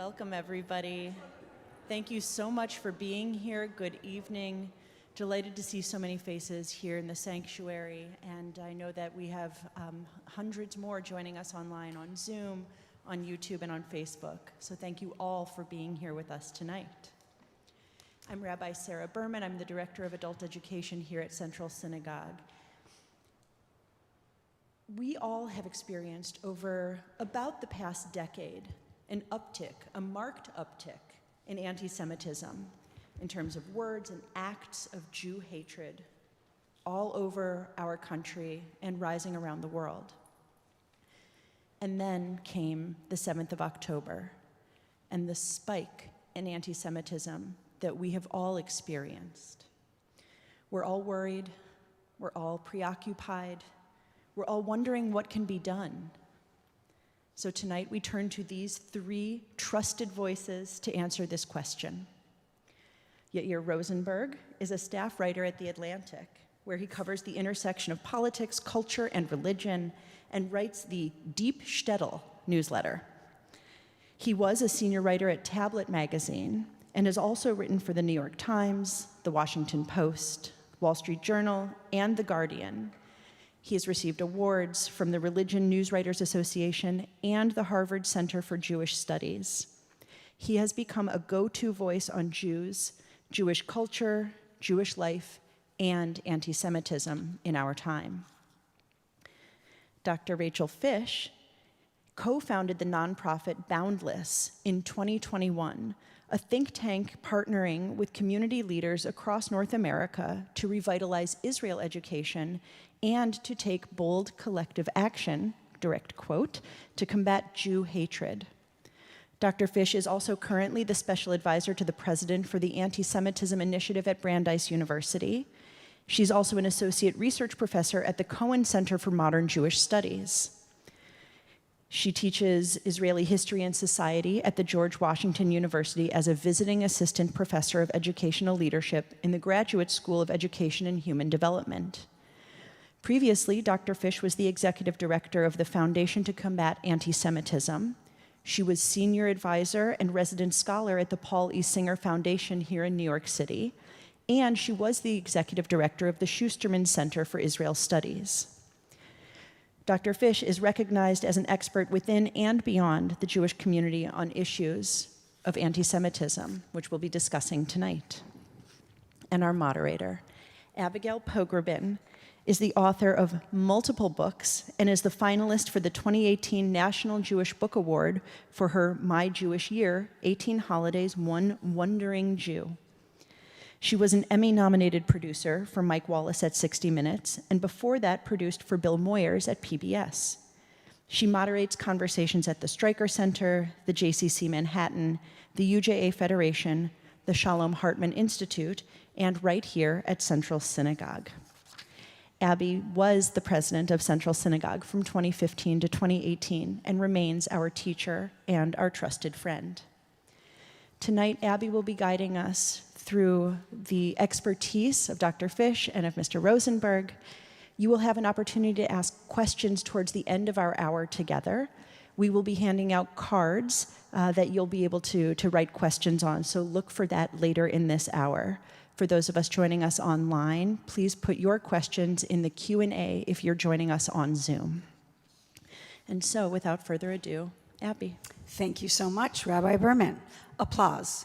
Welcome, everybody. Thank you so much for being here. Good evening. Delighted to see so many faces here in the sanctuary, and I know that we have hundreds more joining us online on Zoom, on YouTube, and on Facebook. So thank you all for being here with us tonight. I'm Rabbi Sarah Berman. I'm the Director of Adult Education here at Central Synagogue. We all have experienced over about the past decade an uptick, a marked uptick in anti-Semitism in terms of words and acts of Jew hatred all over our country and rising around the world. And then came the 7th of October and the spike in anti-Semitism that we have all experienced. We're all worried, we're all preoccupied, we're all wondering what can be done. So tonight we turn to these three trusted voices to answer this question. Yair Rosenberg is a staff writer at The Atlantic, where he covers the intersection of politics, culture, and religion, and writes the Deep Shtetl newsletter. He was a senior writer at Tablet magazine and has also written for the New York Times, the Washington Post, Wall Street Journal, and The Guardian. He has received awards from the Religion News Writers Association and the Harvard Center for Jewish Studies. He has become a go-to voice on Jews, Jewish culture, Jewish life, and anti-Semitism in our time. Dr. Rachel Fish co-founded the nonprofit Boundless in 2021, a think tank partnering with community leaders across North America to revitalize Israel education and to take bold collective action, direct quote, to combat Jew hatred. Dr. Fish is also currently the special advisor to the president for the Antisemitism Initiative at Brandeis University. She's also an associate research professor at the Cohen Center for Modern Jewish Studies. She teaches Israeli history and society at the George Washington University as a visiting assistant professor of educational leadership in the Graduate School of Education and Human Development. Previously, Dr. Fish was the executive director of the Foundation to Combat Anti-Semitism. She was senior advisor and resident scholar at the Paul E. Singer Foundation here in New York City, and she was the executive director of the Schusterman Center for Israel Studies. Dr. Fish is recognized as an expert within and beyond the Jewish community on issues of anti-Semitism, which we'll be discussing tonight. And our moderator, Abigail Pogrobin, is the author of multiple books and is the finalist for the 2018 National Jewish Book Award for her My Jewish Year, 18 Holidays, One Wondering Jew. She was an Emmy-nominated producer for Mike Wallace at 60 Minutes, and before that produced for Bill Moyers at PBS. She moderates conversations at the Stryker Center, the JCC Manhattan, the UJA Federation, the Shalom Hartman Institute, and right here at Central Synagogue. Abby was the president of Central Synagogue from 2015 to 2018 and remains our teacher and our trusted friend. Tonight, Abby will be guiding us through the expertise of Dr. Fish and of Mr. Rosenberg. You will have an opportunity to ask questions towards the end of our hour together. We will be handing out cards that you'll be able to write questions on, so look for that later in this hour. For those of us joining us online, please put your questions in the Q&A if you're joining us on Zoom. And so, without further ado, Abby. Thank you so much, Rabbi Berman. Applause.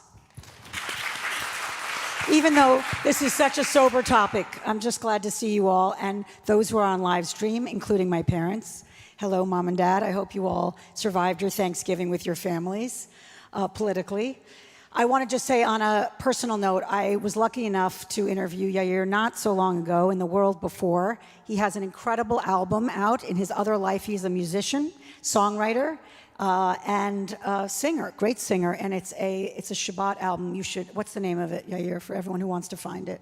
Even though this is such a sober topic, I'm just glad to see you all and those who are on live stream, including my parents. Hello, Mom and Dad. I hope you all survived your Thanksgiving with your families politically. I want to just say on a personal note, I was lucky enough to interview Yair not so long ago in The World Before. He has an incredible album out. In his other life, he's a musician, songwriter, and singer, great singer, and it's a Shabbat album. You should, what's the name of it, Yair, for everyone who wants to find it?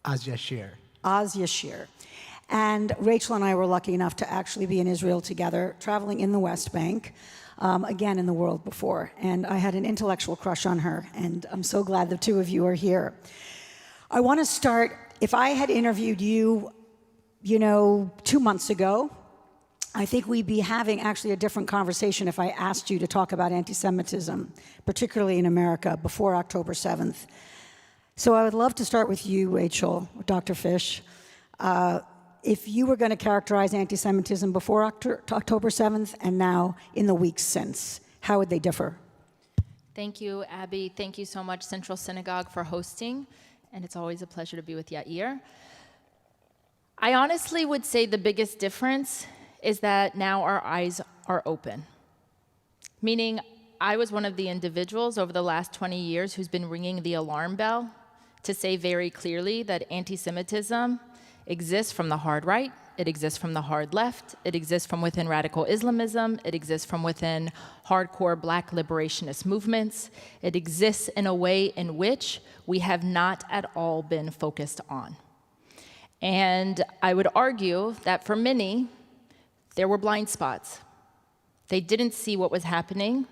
Az Yashir. Az Yashir. And Rachel and I were lucky enough to actually be in Israel together, traveling in the West Bank, again in The World Before. And I had an intellectual crush on her, and I'm so glad the two of you are here. I want to start, if I had interviewed you, 2 months ago, I think we'd be having actually a different conversation if I asked you to talk about anti-Semitism, particularly in America, before October 7th. So I would love to start with you, Rachel, Dr. Fish. If you were going to characterize anti-Semitism before October 7th and now in the weeks since, how would they differ? Thank you, Abby. Thank you so much, Central Synagogue, for hosting. And it's always a pleasure to be with Yair. I honestly would say the biggest difference is that now our eyes are open. Meaning, I was one of the individuals over the last 20 years who's been ringing the alarm bell to say very clearly that anti-Semitism exists from the hard right, it exists from the hard left, it exists from within radical Islamism, it exists from within hardcore black liberationist movements. It exists in a way in which we have not at all been focused on. And I would argue that for many, there were blind spots. They didn't see what was happening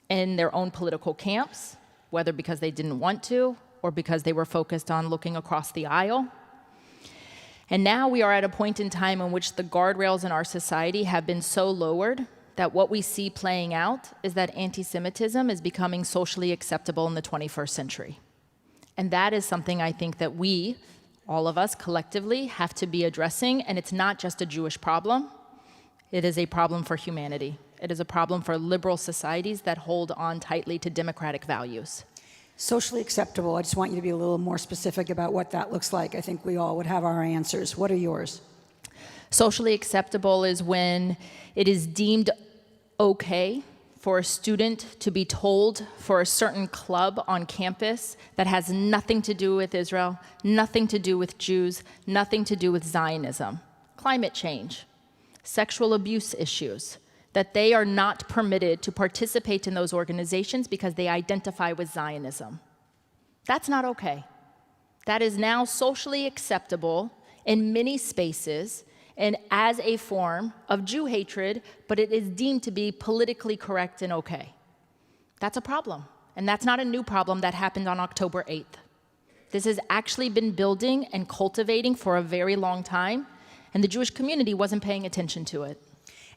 in their own political camps, whether because they didn't want to or because they were focused on looking across the aisle. And now we are at a point in time in which the guardrails in our society have been so lowered that what we see playing out is that anti-Semitism is becoming socially acceptable in the 21st century. And that is something I think that we, all of us collectively, have to be addressing. And it's not just a Jewish problem. It is a problem for humanity. It is a problem for liberal societies that hold on tightly to democratic values. Socially acceptable, I just want you to be a little more specific about what that looks like. I think we all would have our answers. What are yours? Socially acceptable is when it is deemed okay for a student to be told for a certain club on campus that has nothing to do with Israel, nothing to do with Jews, nothing to do with Zionism, climate change, sexual abuse issues, that they are not permitted to participate in those organizations because they identify with Zionism. That's not okay. That is now socially acceptable in many spaces and as a form of Jew hatred, but it is deemed to be politically correct and okay. That's a problem. And that's not a new problem that happened on October 8th. This has actually been building and cultivating for a very long time, and the Jewish community wasn't paying attention to it.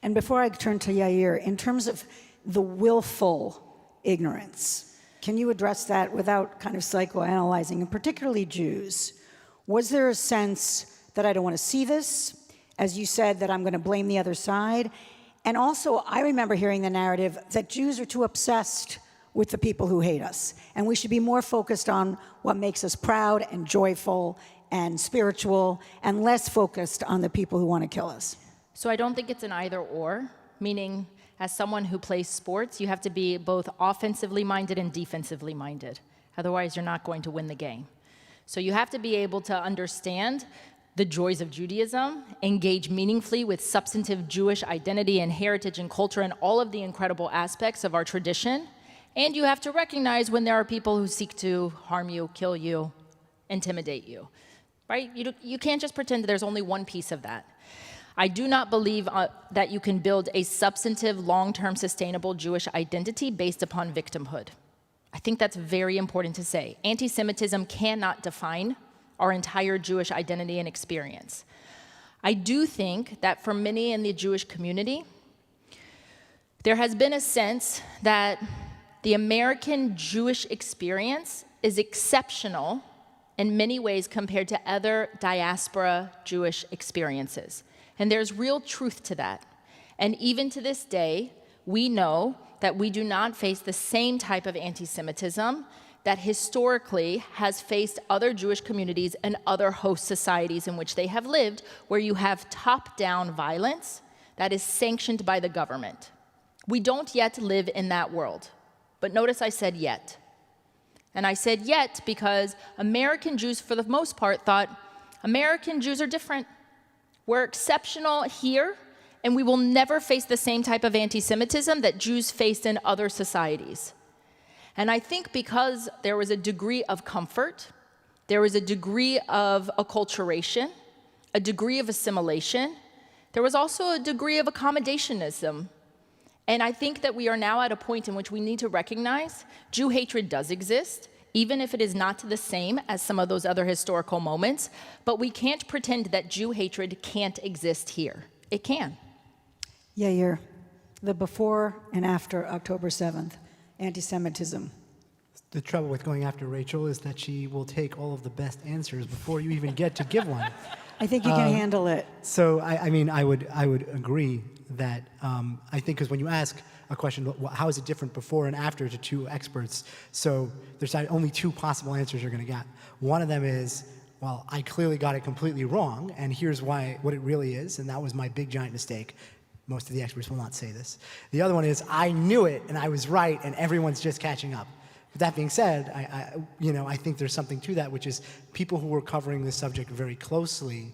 And before I turn to Yair, in terms of the willful ignorance, can you address that without kind of psychoanalyzing, and particularly Jews? Was there a sense that I don't want to see this? As you said, that I'm going to blame the other side. And also, I remember hearing the narrative that Jews are too obsessed with the people who hate us. And we should be more focused on what makes us proud and joyful and spiritual, and less focused on the people who want to kill us. So I don't think it's an either or, meaning as someone who plays sports, you have to be both offensively minded and defensively minded. Otherwise, you're not going to win the game. So you have to be able to understand the joys of Judaism, engage meaningfully with substantive Jewish identity and heritage and culture and all of the incredible aspects of our tradition. And you have to recognize when there are people who seek to harm you, kill you, intimidate you, right? You can't just pretend that there's only one piece of that. I do not believe that you can build a substantive, long-term, sustainable Jewish identity based upon victimhood. I think that's very important to say. Anti-Semitism cannot define our entire Jewish identity and experience. I do think that for many in the Jewish community, there has been a sense that the American Jewish experience is exceptional in many ways compared to other diaspora Jewish experiences. And there's real truth to that. And even to this day, we know that we do not face the same type of anti-Semitism that historically has faced other Jewish communities and other host societies in which they have lived, where you have top-down violence that is sanctioned by the government. We don't yet live in that world. But notice I said yet. And I said yet because American Jews, for the most part, thought American Jews are different. We're exceptional here, and we will never face the same type of anti-Semitism that Jews faced in other societies. And I think because there was a degree of comfort, there was a degree of acculturation, a degree of assimilation, there was also a degree of accommodationism. And I think that we are now at a point in which we need to recognize Jew hatred does exist, even if it is not the same as some of those other historical moments, but we can't pretend that Jew hatred can't exist here. It can. Yair, the before and after October 7th, anti-Semitism. The trouble with going after Rachel is that she will take all of the best answers before you even get to give one. I think you can handle it. So, I mean, I would agree that I think because when you ask a question, how is it different before and after to two experts? So there's only two possible answers you're going to get. One of them is, well, I clearly got it completely wrong, and here's what it really is, and that was my big giant mistake. Most of the experts will not say this. The other one is, I knew it and I was right, and everyone's just catching up. With that being said, I think there's something to that, which is people who were covering this subject very closely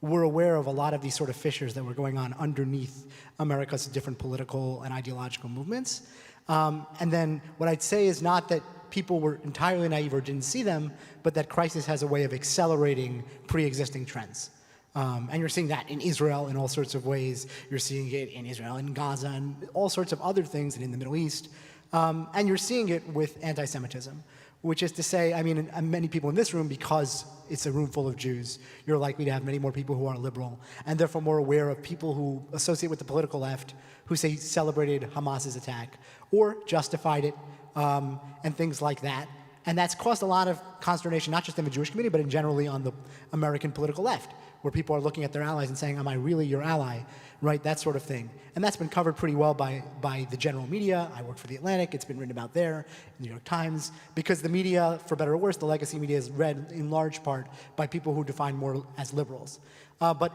were aware of a lot of these sort of fissures that were going on underneath America's different political and ideological movements. And then what I'd say is not that people were entirely naive or didn't see them, but that crisis has a way of accelerating pre-existing trends. And you're seeing that in Israel in all sorts of ways. You're seeing it in Israel, in Gaza, and all sorts of other things, and in the Middle East. And you're seeing it with anti-Semitism, which is to say, I mean, many people in this room, because it's a room full of Jews, you're likely to have many more people who are liberal, and therefore more aware of people who associate with the political left, who say celebrated Hamas's attack, or justified it, and things like that. And that's caused a lot of consternation, not just in the Jewish community, but in generally on the American political left, where people are looking at their allies and saying, am I really your ally? Right, that sort of thing. And that's been covered pretty well by the general media. I work for The Atlantic. It's been written about there, in the New York Times, because the media, for better or worse, the legacy media is read in large part by people who define more as liberals. But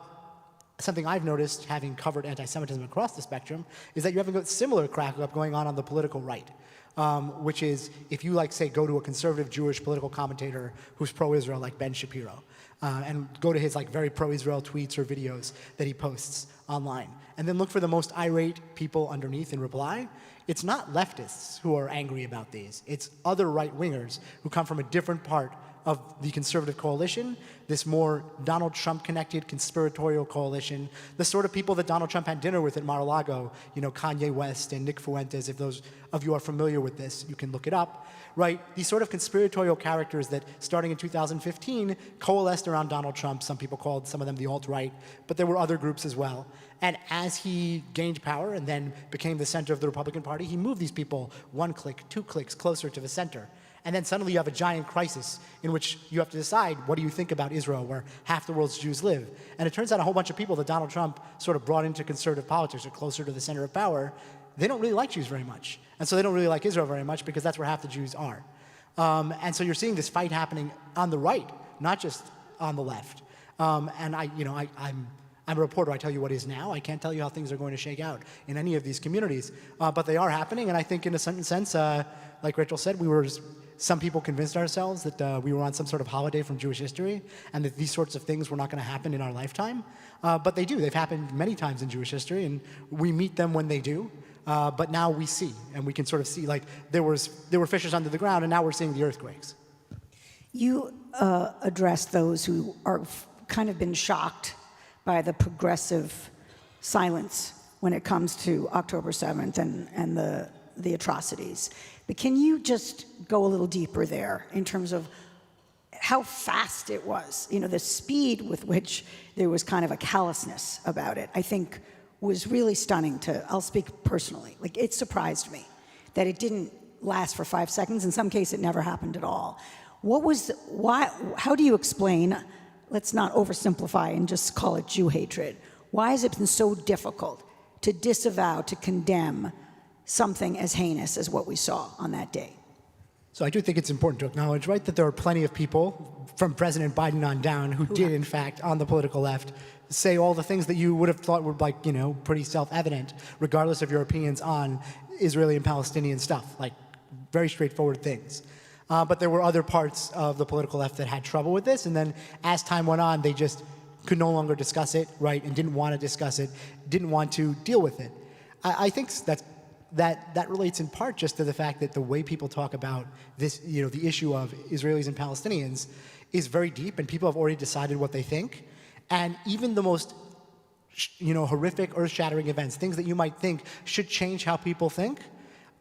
something I've noticed, having covered anti-Semitism across the spectrum, is that you have a similar crack-up going on the political right. Which is, if you, say, go to a conservative Jewish political commentator who's pro-Israel, like Ben Shapiro, and go to his very pro-Israel tweets or videos that he posts online, and then look for the most irate people underneath in reply, it's not leftists who are angry about these. It's other right-wingers who come from a different part of the conservative coalition, this more Donald Trump-connected conspiratorial coalition, the sort of people that Donald Trump had dinner with at Mar-a-Lago, Kanye West and Nick Fuentes. If those of you are familiar with this, you can look it up, right? These sort of conspiratorial characters that, starting in 2015, coalesced around Donald Trump. Some people called some of them the alt-right, but there were other groups as well. And as he gained power and then became the center of the Republican Party, he moved these people 1 click, 2 clicks closer to the center. And then suddenly you have a giant crisis in which you have to decide, what do you think about Israel, where half the world's Jews live? And it turns out a whole bunch of people that Donald Trump sort of brought into conservative politics or closer to the center of power, they don't really like Jews very much. And so they don't really like Israel very much because that's where half the Jews are. And so you're seeing this fight happening on the right, not just on the left. And I'm a reporter. I tell you what is now. I can't tell you how things are going to shake out in any of these communities. But they are happening, and I think in a certain sense, like Rachel said, some people convinced ourselves that we were on some sort of holiday from Jewish history and that these sorts of things were not going to happen in our lifetime. But they do. They've happened many times in Jewish history, and we meet them when they do. But now we see, and we can sort of see, there were fissures under the ground, and now we're seeing the earthquakes. You address those who are kind of been shocked by the progressive silence when it comes to October 7th and the atrocities. But can you just go a little deeper there in terms of how fast it was? The speed with which there was kind of a callousness about it, I think was really stunning I'll speak personally. It surprised me that it didn't last for 5 seconds. In some cases, it never happened at all. How do you explain, let's not oversimplify and just call it Jew hatred. Why has it been so difficult to disavow, to condemn something as heinous as what we saw on that day? So I do think it's important to acknowledge, right, that there are plenty of people from President Biden on down who did, in fact, on the political left, say all the things that you would have thought were pretty self-evident, regardless of your opinions on Israeli and Palestinian stuff, very straightforward things. But there were other parts of the political left that had trouble with this, and then as time went on, they just could no longer discuss it, right, and didn't want to discuss it, didn't want to deal with it. I think that relates in part just to the fact that the way people talk about this, the issue of Israelis and Palestinians is very deep, and people have already decided what they think. And even the most, horrific, earth-shattering events, things that you might think should change how people think,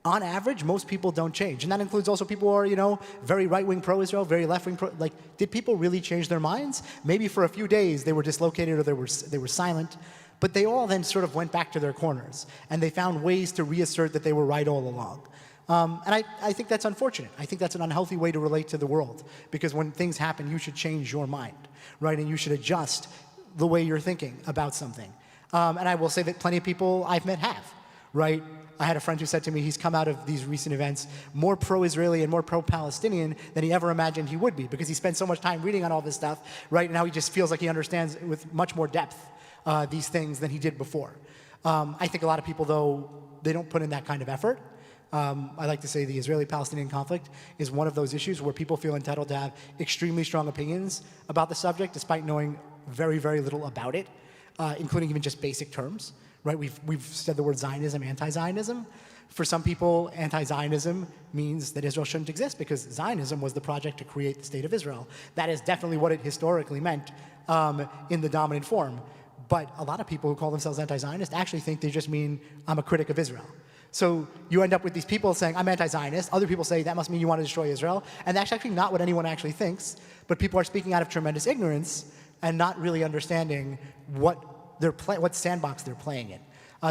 on average, most people don't change. And that includes also people who are, very right-wing pro-Israel, very left-wing pro. Did people really change their minds? Maybe for a few days they were dislocated or they were silent. But they all then sort of went back to their corners, and they found ways to reassert that they were right all along. And I think that's unfortunate. I think that's an unhealthy way to relate to the world, because when things happen, you should change your mind, right? And you should adjust the way you're thinking about something. And I will say that plenty of people I've met have, right? I had a friend who said to me he's come out of these recent events more pro-Israeli and more pro-Palestinian than he ever imagined he would be, because he spent so much time reading on all this stuff, right? And now he just feels like he understands with much more depth these things than he did before. I think a lot of people, though, they don't put in that kind of effort. I like to say the Israeli-Palestinian conflict is one of those issues where people feel entitled to have extremely strong opinions about the subject despite knowing very, very little about it, including even just basic terms. Right? We've said the word Zionism, anti-Zionism. For some people, anti-Zionism means that Israel shouldn't exist because Zionism was the project to create the state of Israel. That is definitely what it historically meant in the dominant form. But a lot of people who call themselves anti-Zionist actually think they just mean I'm a critic of Israel. So you end up with these people saying, I'm anti-Zionist. Other people say, that must mean you want to destroy Israel. And that's actually not what anyone actually thinks. But people are speaking out of tremendous ignorance and not really understanding what sandbox they're playing in.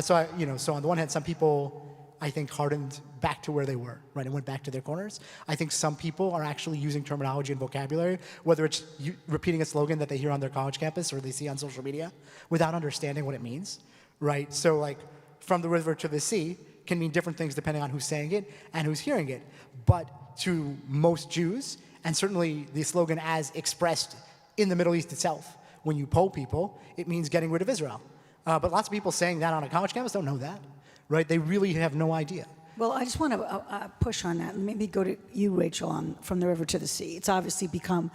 So on the one hand, some people, I think, hardened back to where they were, right, and went back to their corners. I think some people are actually using terminology and vocabulary, whether it's repeating a slogan that they hear on their college campus or they see on social media, without understanding what it means, right? So, like, from the river to the sea can mean different things depending on who's saying it and who's hearing it. But to most Jews, and certainly the slogan as expressed in the Middle East itself, when you poll people, it means getting rid of Israel. But lots of people saying that on a college campus don't know that, right? They really have no idea. Well, I just want to push on that and maybe go to you, Rachel, on From the River to the Sea. It's obviously become,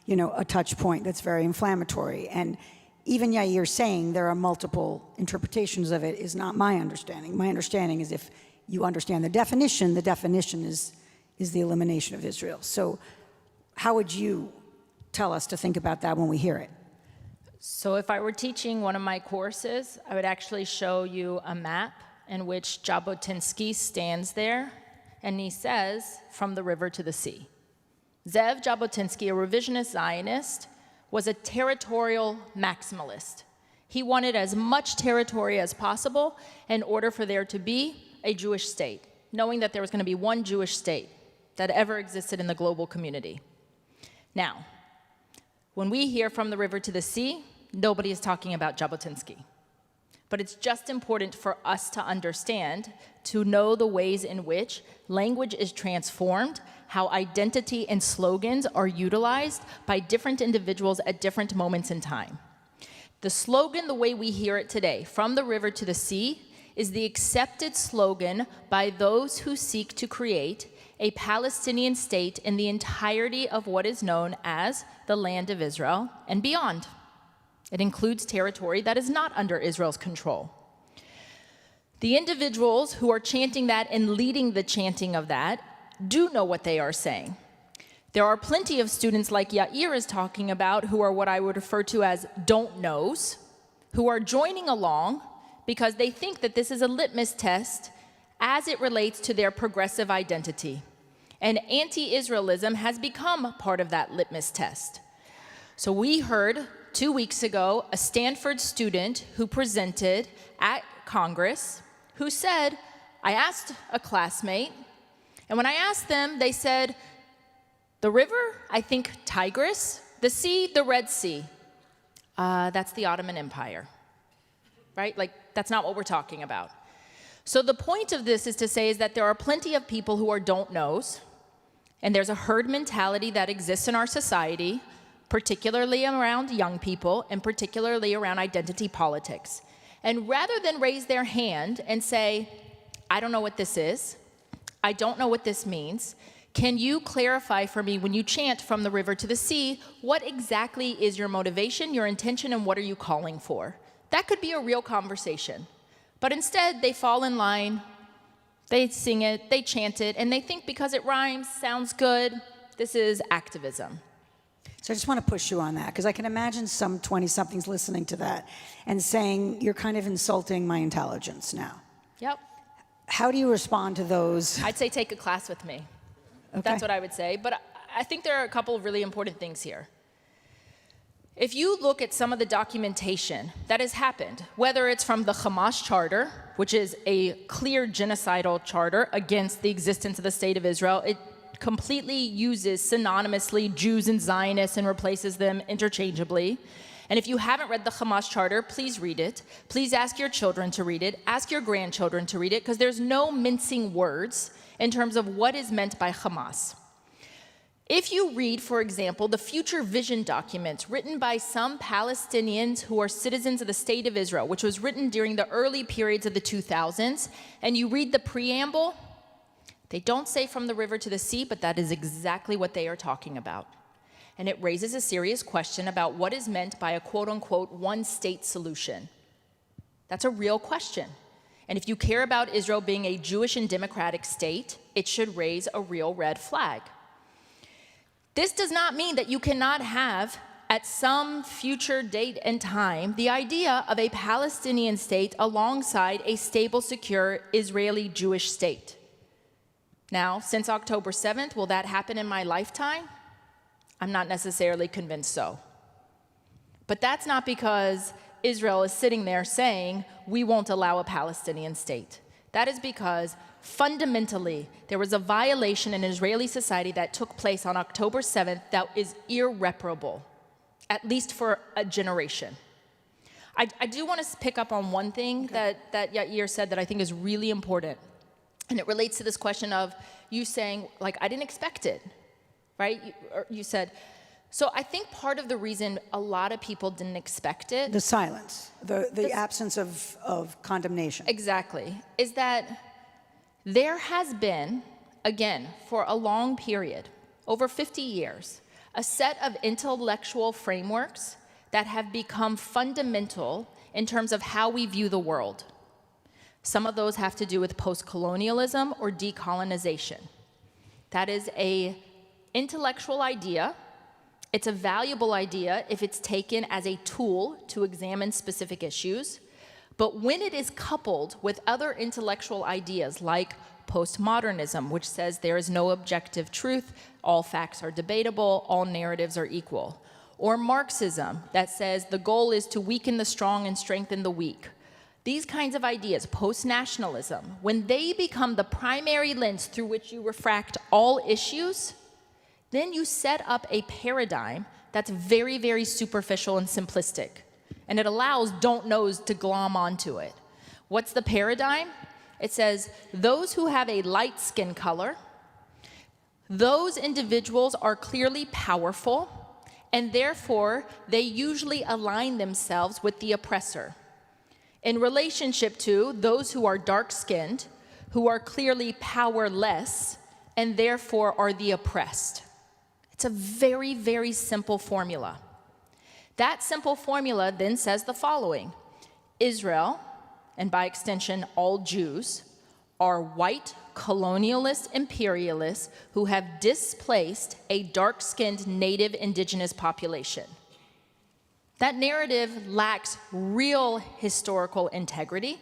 a touch point that's very inflammatory. And even Yair saying there are multiple interpretations of it is not my understanding. My understanding is if you understand the definition is the elimination of Israel. So how would you tell us to think about that when we hear it? So if I were teaching one of my courses, I would actually show you a map in which Jabotinsky stands there, and he says, from the river to the sea. Zev Jabotinsky, a revisionist Zionist, was a territorial maximalist. He wanted as much territory as possible in order for there to be a Jewish state, knowing that there was going to be one Jewish state that ever existed in the global community. Now, when we hear from the river to the sea, nobody is talking about Jabotinsky. But it's just important for us to understand, to know the ways in which language is transformed, how identity and slogans are utilized by different individuals at different moments in time. The slogan, the way we hear it today, from the river to the sea, is the accepted slogan by those who seek to create a Palestinian state in the entirety of what is known as the land of Israel and beyond. It includes territory that is not under Israel's control. The individuals who are chanting that and leading the chanting of that do know what they are saying. There are plenty of students like Yair is talking about who are what I would refer to as don't knows, who are joining along because they think that this is a litmus test as it relates to their progressive identity. And anti-Israelism has become part of that litmus test. So we heard 2 weeks ago a Stanford student who presented at Congress who said, I asked a classmate, and when I asked them, they said, the river, I think Tigris, the sea, the Red Sea. That's the Ottoman Empire, right? Like, that's not what we're talking about. So the point of this is to say is that there are plenty of people who are don't knows, and there's a herd mentality that exists in our society, particularly around young people and particularly around identity politics. And rather than raise their hand and say, I don't know what this is, I don't know what this means, can you clarify for me when you chant from the river to the sea, what exactly is your motivation, your intention, and what are you calling for? That could be a real conversation. But instead, they fall in line, they sing it, they chant it, and they think because it rhymes, sounds good, this is activism. So I just want to push you on that, because I can imagine some 20-somethings listening to that and saying, you're kind of insulting my intelligence now. Yep. How do you respond to those? I'd say take a class with me. Okay. That's what I would say. But I think there are a couple of really important things here. If you look at some of the documentation that has happened, whether it's from the Hamas Charter, which is a clear genocidal charter against the existence of the State of Israel, it completely uses synonymously Jews and Zionists and replaces them interchangeably. And if you haven't read the Hamas Charter, please read it. Please ask your children to read it. Ask your grandchildren to read it, because there's no mincing words in terms of what is meant by Hamas. If you read, for example, the future vision documents written by some Palestinians who are citizens of the State of Israel, which was written during the early periods of the 2000s, and you read the preamble, they don't say from the river to the sea, but that is exactly what they are talking about. And it raises a serious question about what is meant by a quote-unquote one-state solution. That's a real question. And if you care about Israel being a Jewish and democratic state, it should raise a real red flag. This does not mean that you cannot have, at some future date and time, the idea of a Palestinian state alongside a stable, secure Israeli Jewish state. Now, since October 7th, will that happen in my lifetime? I'm not necessarily convinced so. But that's not because Israel is sitting there saying, we won't allow a Palestinian state. That is because fundamentally, there was a violation in Israeli society that took place on October 7th that is irreparable, at least for a generation. I do want to pick up on one thing that Yair said that I think is really important. And it relates to this question of you saying, like, I didn't expect it, right? You said, so I think part of the reason a lot of people didn't expect it. The silence, the absence of condemnation. Exactly, is that there has been, again, for a long period, over 50 years, a set of intellectual frameworks that have become fundamental in terms of how we view the world. Some of those have to do with post-colonialism or decolonization. That is an intellectual idea. It's a valuable idea if it's taken as a tool to examine specific issues. But when it is coupled with other intellectual ideas like postmodernism, which says there is no objective truth, all facts are debatable, all narratives are equal, or Marxism that says the goal is to weaken the strong and strengthen the weak. These kinds of ideas, post-nationalism, when they become the primary lens through which you refract all issues, then you set up a paradigm that's very, very superficial and simplistic. And it allows don't knows to glom onto it. What's the paradigm? It says those who have a light skin color, those individuals are clearly powerful, and therefore they usually align themselves with the oppressor. In relationship to those who are dark-skinned, who are clearly powerless, and therefore are the oppressed. It's a very, very simple formula. That simple formula then says the following: Israel, and by extension all Jews, are white colonialist imperialists who have displaced a dark-skinned native indigenous population. That narrative lacks real historical integrity,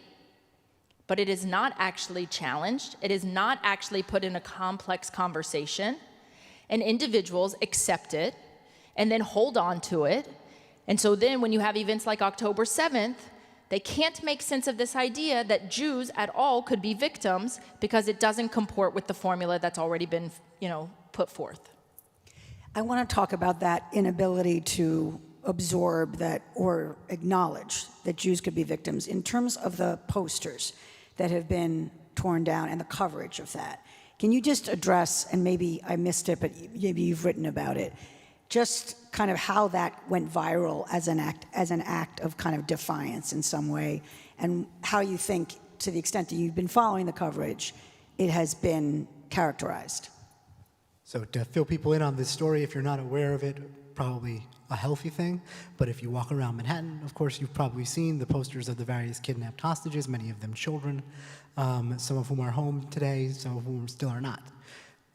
but it is not actually challenged. It is not actually put in a complex conversation, and individuals accept it and then hold on to it. And so then when you have events like October 7th, they can't make sense of this idea that Jews at all could be victims because it doesn't comport with the formula that's already been, put forth. I want to talk about that inability to absorb that or acknowledge that Jews could be victims in terms of the posters that have been torn down and the coverage of that. Can you just address, and maybe I missed it, but maybe you've written about it, just kind of how that went viral as an act of kind of defiance in some way, and how you think, to the extent that you've been following the coverage, it has been characterized? So to fill people in on this story, if you're not aware of it, probably a healthy thing. But if you walk around Manhattan, of course, you've probably seen the posters of the various kidnapped hostages, many of them children, some of whom are home today, some of whom still are not.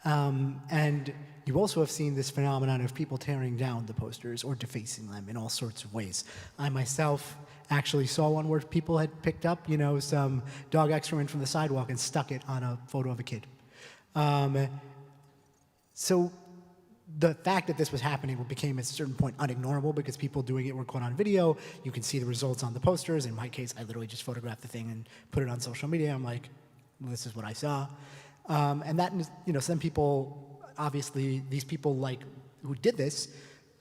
And you also have seen this phenomenon of people tearing down the posters or defacing them in all sorts of ways. I myself actually saw one where people had picked up, some dog excrement from the sidewalk and stuck it on a photo of a kid. So the fact that this was happening became at a certain point unignorable because people doing it were caught on video. You can see the results on the posters. In my case, I literally just photographed the thing and put it on social media. I'm like, well, this is what I saw. And that, some people, obviously, these people who did this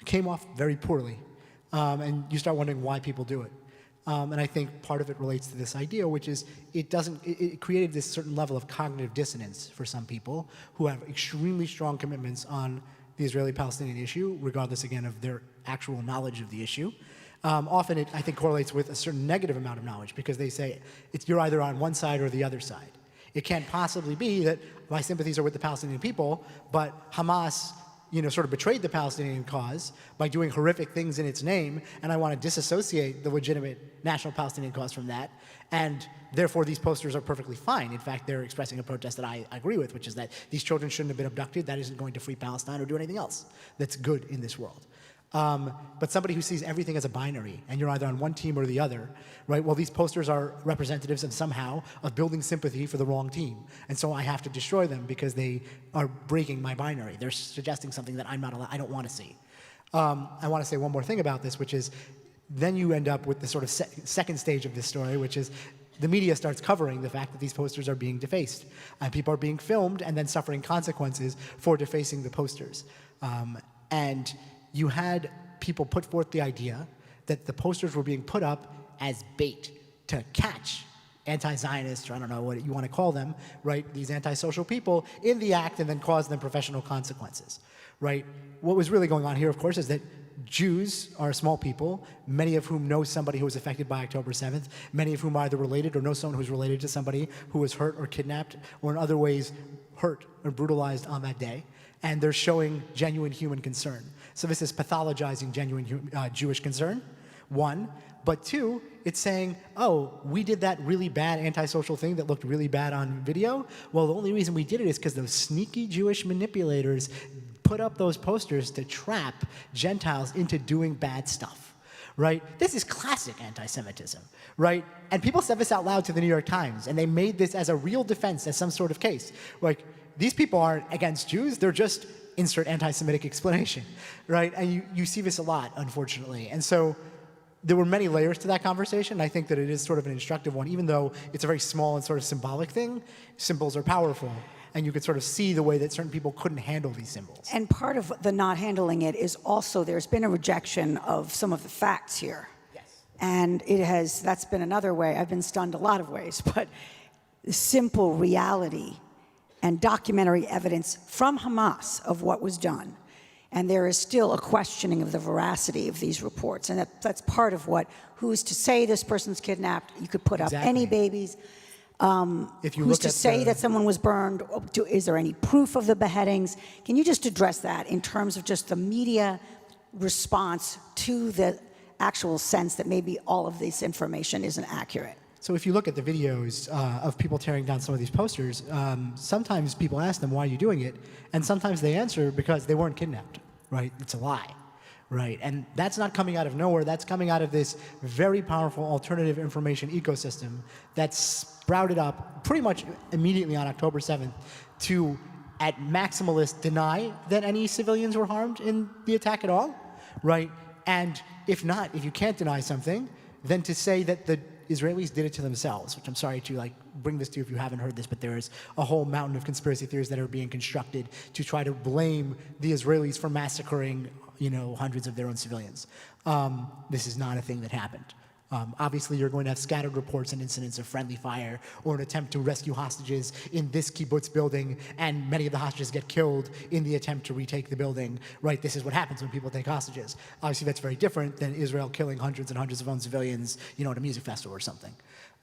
came off very poorly. And you start wondering why people do it. And I think part of it relates to this idea, which is it created this certain level of cognitive dissonance for some people who have extremely strong commitments on the Israeli-Palestinian issue, regardless, again, of their actual knowledge of the issue. Often it, I think, correlates with a certain negative amount of knowledge because they say you're either on one side or the other side. It can't possibly be that my sympathies are with the Palestinian people, but Hamas sort of betrayed the Palestinian cause by doing horrific things in its name, and I want to disassociate the legitimate national Palestinian cause from that, and therefore these posters are perfectly fine. In fact, they're expressing a protest that I agree with, which is that these children shouldn't have been abducted. That isn't going to free Palestine or do anything else that's good in this world. But somebody who sees everything as a binary, and you're either on one team or the other, right? Well, these posters are representatives of building sympathy for the wrong team. And so I have to destroy them because they are breaking my binary. They're suggesting something that I don't want to see. I want to say one more thing about this, which is then you end up with the sort of second stage of this story, which is the media starts covering the fact that these posters are being defaced. And people are being filmed and then suffering consequences for defacing the posters. And you had people put forth the idea that the posters were being put up as bait to catch anti-Zionists, or I don't know what you want to call them, right? These antisocial people in the act and then cause them professional consequences, right? What was really going on here, of course, is that Jews are small people, many of whom know somebody who was affected by October 7th, many of whom are either related or know someone who's related to somebody who was hurt or kidnapped or in other ways hurt or brutalized on that day. And they're showing genuine human concern. So this is pathologizing genuine Jewish concern, one. But two, it's saying, oh, we did that really bad antisocial thing that looked really bad on video. Well, the only reason we did it is because those sneaky Jewish manipulators put up those posters to trap Gentiles into doing bad stuff, right? This is classic anti-Semitism, right? And people said this out loud to the New York Times, and they made this as a real defense, as some sort of case. Like, these people aren't against Jews, they're just insert anti-Semitic explanation, right? And you see this a lot, unfortunately. And so there were many layers to that conversation. I think that it is sort of an instructive one, even though it's a very small and sort of symbolic thing. Symbols are powerful, and you could sort of see the way that certain people couldn't handle these symbols. And part of the not handling it is also there's been a rejection of some of the facts here. Yes. And that's been another way. I've been stunned a lot of ways, but simple reality and documentary evidence from Hamas of what was done. And there is still a questioning of the veracity of these reports. And that's part of who's to say this person's kidnapped? You could put up any babies. If you Who's look to at say that someone was burned? Is there any proof of the beheadings? Can you just address that in terms of just the media response to the actual sense that maybe all of this information isn't accurate? So if you look at the videos of people tearing down some of these posters, sometimes people ask them, why are you doing it? And sometimes they answer because they weren't kidnapped, right? It's a lie, right? And that's not coming out of nowhere. That's coming out of this very powerful alternative information ecosystem that sprouted up pretty much immediately on October 7th to, at maximalist, deny that any civilians were harmed in the attack at all, right? And if not, if you can't deny something, then to say that the Israelis did it to themselves, which I'm sorry to bring this to you if you haven't heard this, but there is a whole mountain of conspiracy theories that are being constructed to try to blame the Israelis for massacring, hundreds of their own civilians. This is not a thing that happened. Obviously, you're going to have scattered reports and incidents of friendly fire or an attempt to rescue hostages in this kibbutz building, and many of the hostages get killed in the attempt to retake the building, right? This is what happens when people take hostages. Obviously, that's very different than Israel killing hundreds and hundreds of own civilians, at a music festival or something.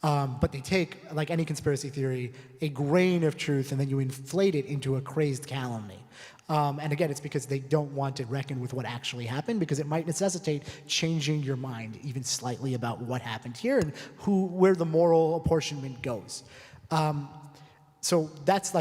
But they take, like any conspiracy theory, a grain of truth and then you inflate it into a crazed calumny. And again, it's because they don't want to reckon with what actually happened, because it might necessitate changing your mind even slightly about what happened here and where the moral apportionment goes. So that's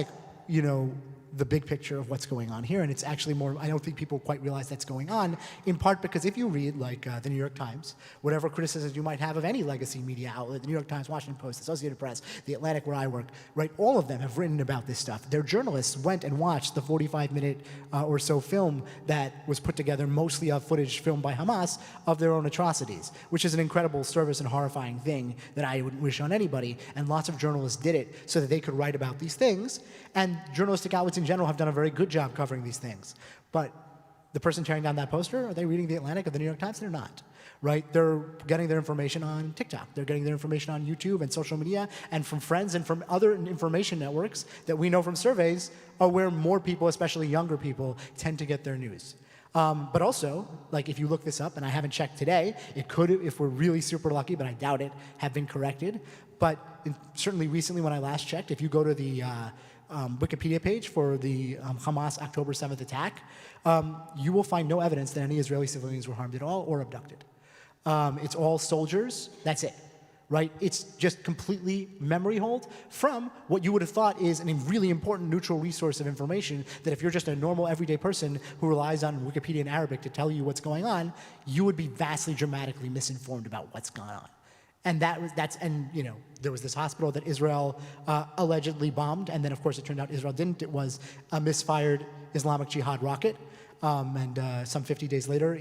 the big picture of what's going on here. And it's actually more, I don't think people quite realize that's going on, in part because if you read like the New York Times, whatever criticisms you might have of any legacy media outlet, the New York Times, Washington Post, Associated Press, The Atlantic where I work, right, all of them have written about this stuff. Their journalists went and watched the 45-minute or so film that was put together, mostly of footage filmed by Hamas, of their own atrocities, which is an incredible service and horrifying thing that I wouldn't wish on anybody. And lots of journalists did it so that they could write about these things. And journalistic outlets in general have done a very good job covering these things. But the person tearing down that poster, are they reading The Atlantic or the New York Times? They're not, right? They're getting their information on TikTok. They're getting their information on YouTube and social media and from friends and from other information networks that we know from surveys are where more people, especially younger people, tend to get their news. But also, like if you look this up, and I haven't checked today, it could, if we're really super lucky, but I doubt it, have been corrected. But certainly recently when I last checked, if you go to the Wikipedia page for the Hamas October 7th attack, you will find no evidence that any Israeli civilians were harmed at all or abducted. It's all soldiers, that's it, right? It's just completely memory hold from what you would have thought is a really important neutral resource of information that if you're just a normal everyday person who relies on Wikipedia in Arabic to tell you what's going on, you would be vastly dramatically misinformed about what's going on. And there was this hospital that Israel allegedly bombed, and then of course it turned out Israel didn't. It was a misfired Islamic Jihad rocket, and some 50 days later,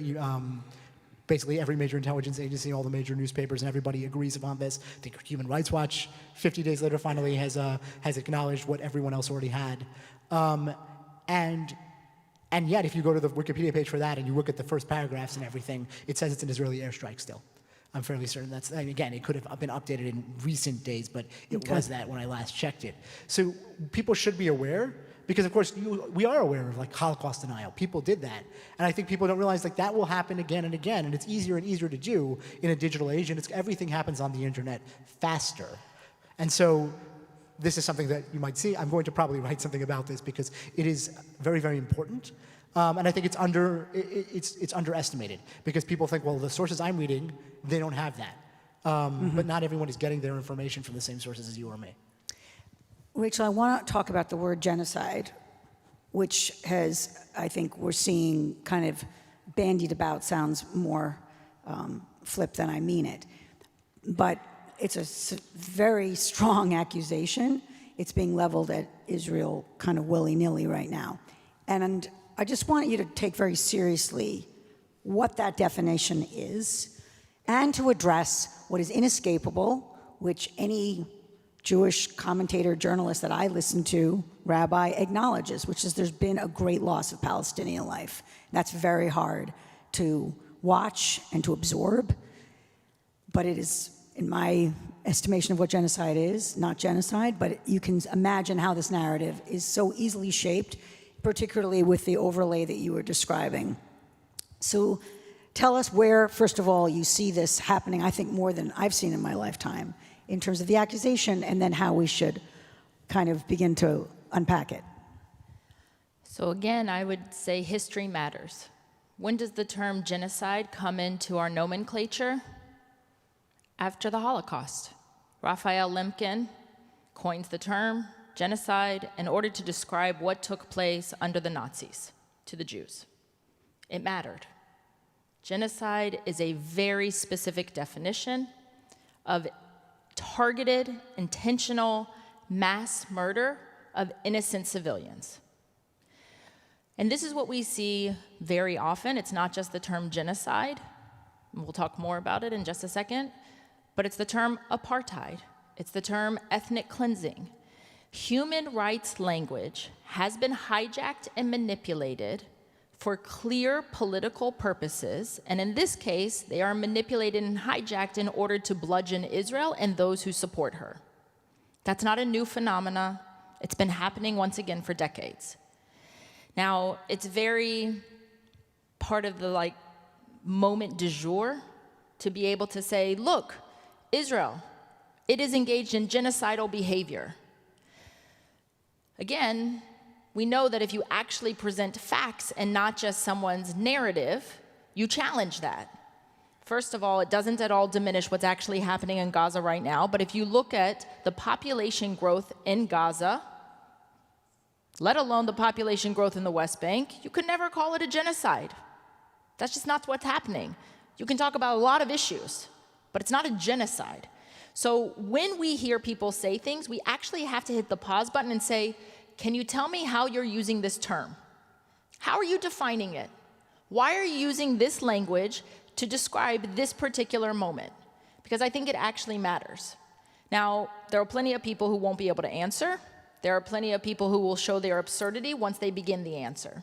basically every major intelligence agency, all the major newspapers, and everybody agrees upon this. I think Human Rights Watch, 50 days later, finally has acknowledged what everyone else already had. And yet, if you go to the Wikipedia page for that and you look at the first paragraphs and everything, it says it's an Israeli airstrike still. I'm fairly certain that's, and again, it could have been updated in recent days, but it was that when I last checked it. So people should be aware, because of course we are aware of like Holocaust denial. People did that. And I think people don't realize like that will happen again and again, and it's easier and easier to do in a digital age, and everything happens on the internet faster. And so this is something that you might see. I'm going to probably write something about this because it is very, very important. And I think it's underestimated because people think, well, the sources I'm reading, they don't have that. But not everyone is getting their information from the same sources as you or me. Rachel, I want to talk about the word genocide, which has, I think we're seeing kind of bandied about, sounds more flip than I mean it. But it's a very strong accusation. It's being leveled at Israel kind of willy-nilly right now. And I just want you to take very seriously what that definition is and to address what is inescapable, which any Jewish commentator, journalist that I listen to, rabbi, acknowledges, which is there's been a great loss of Palestinian life. That's very hard to watch and to absorb, but it is, in my estimation of what genocide is, not genocide, but you can imagine how this narrative is so easily shaped, particularly with the overlay that you were describing. So tell us where, first of all, you see this happening, I think more than I've seen in my lifetime, in terms of the accusation, and then how we should kind of begin to unpack it. So again, I would say history matters. When does the term genocide come into our nomenclature? After the Holocaust. Raphael Lemkin coins the term genocide in order to describe what took place under the Nazis to the Jews. It mattered. Genocide is a very specific definition of targeted, intentional mass murder of innocent civilians. And this is what we see very often. It's not just the term genocide, and we'll talk more about it in just a second, but it's the term apartheid. It's the term ethnic cleansing. Human rights language has been hijacked and manipulated for clear political purposes, and in this case, they are manipulated and hijacked in order to bludgeon Israel and those who support her. That's not a new phenomena. It's been happening once again for decades. Now, it's very part of the moment du jour to be able to say, look, Israel, it is engaged in genocidal behavior. Again, we know that if you actually present facts and not just someone's narrative, you challenge that. First of all, it doesn't at all diminish what's actually happening in Gaza right now, but if you look at the population growth in Gaza, let alone the population growth in the West Bank, you could never call it a genocide. That's just not what's happening. You can talk about a lot of issues, but it's not a genocide. So when we hear people say things, we actually have to hit the pause button and say, can you tell me how you're using this term? How are you defining it? Why are you using this language to describe this particular moment? Because I think it actually matters. Now, there are plenty of people who won't be able to answer. There are plenty of people who will show their absurdity once they begin the answer.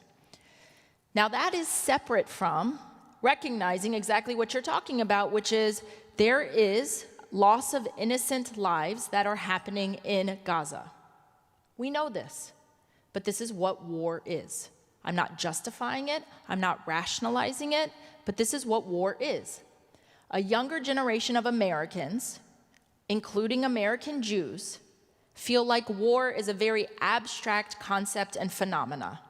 Now, that is separate from recognizing exactly what you're talking about, which is there is loss of innocent lives that are happening in Gaza. We know this, but this is what war is. I'm not justifying it, I'm not rationalizing it, but this is what war is. A younger generation of Americans, including American Jews, feel like war is a very abstract concept and phenomena.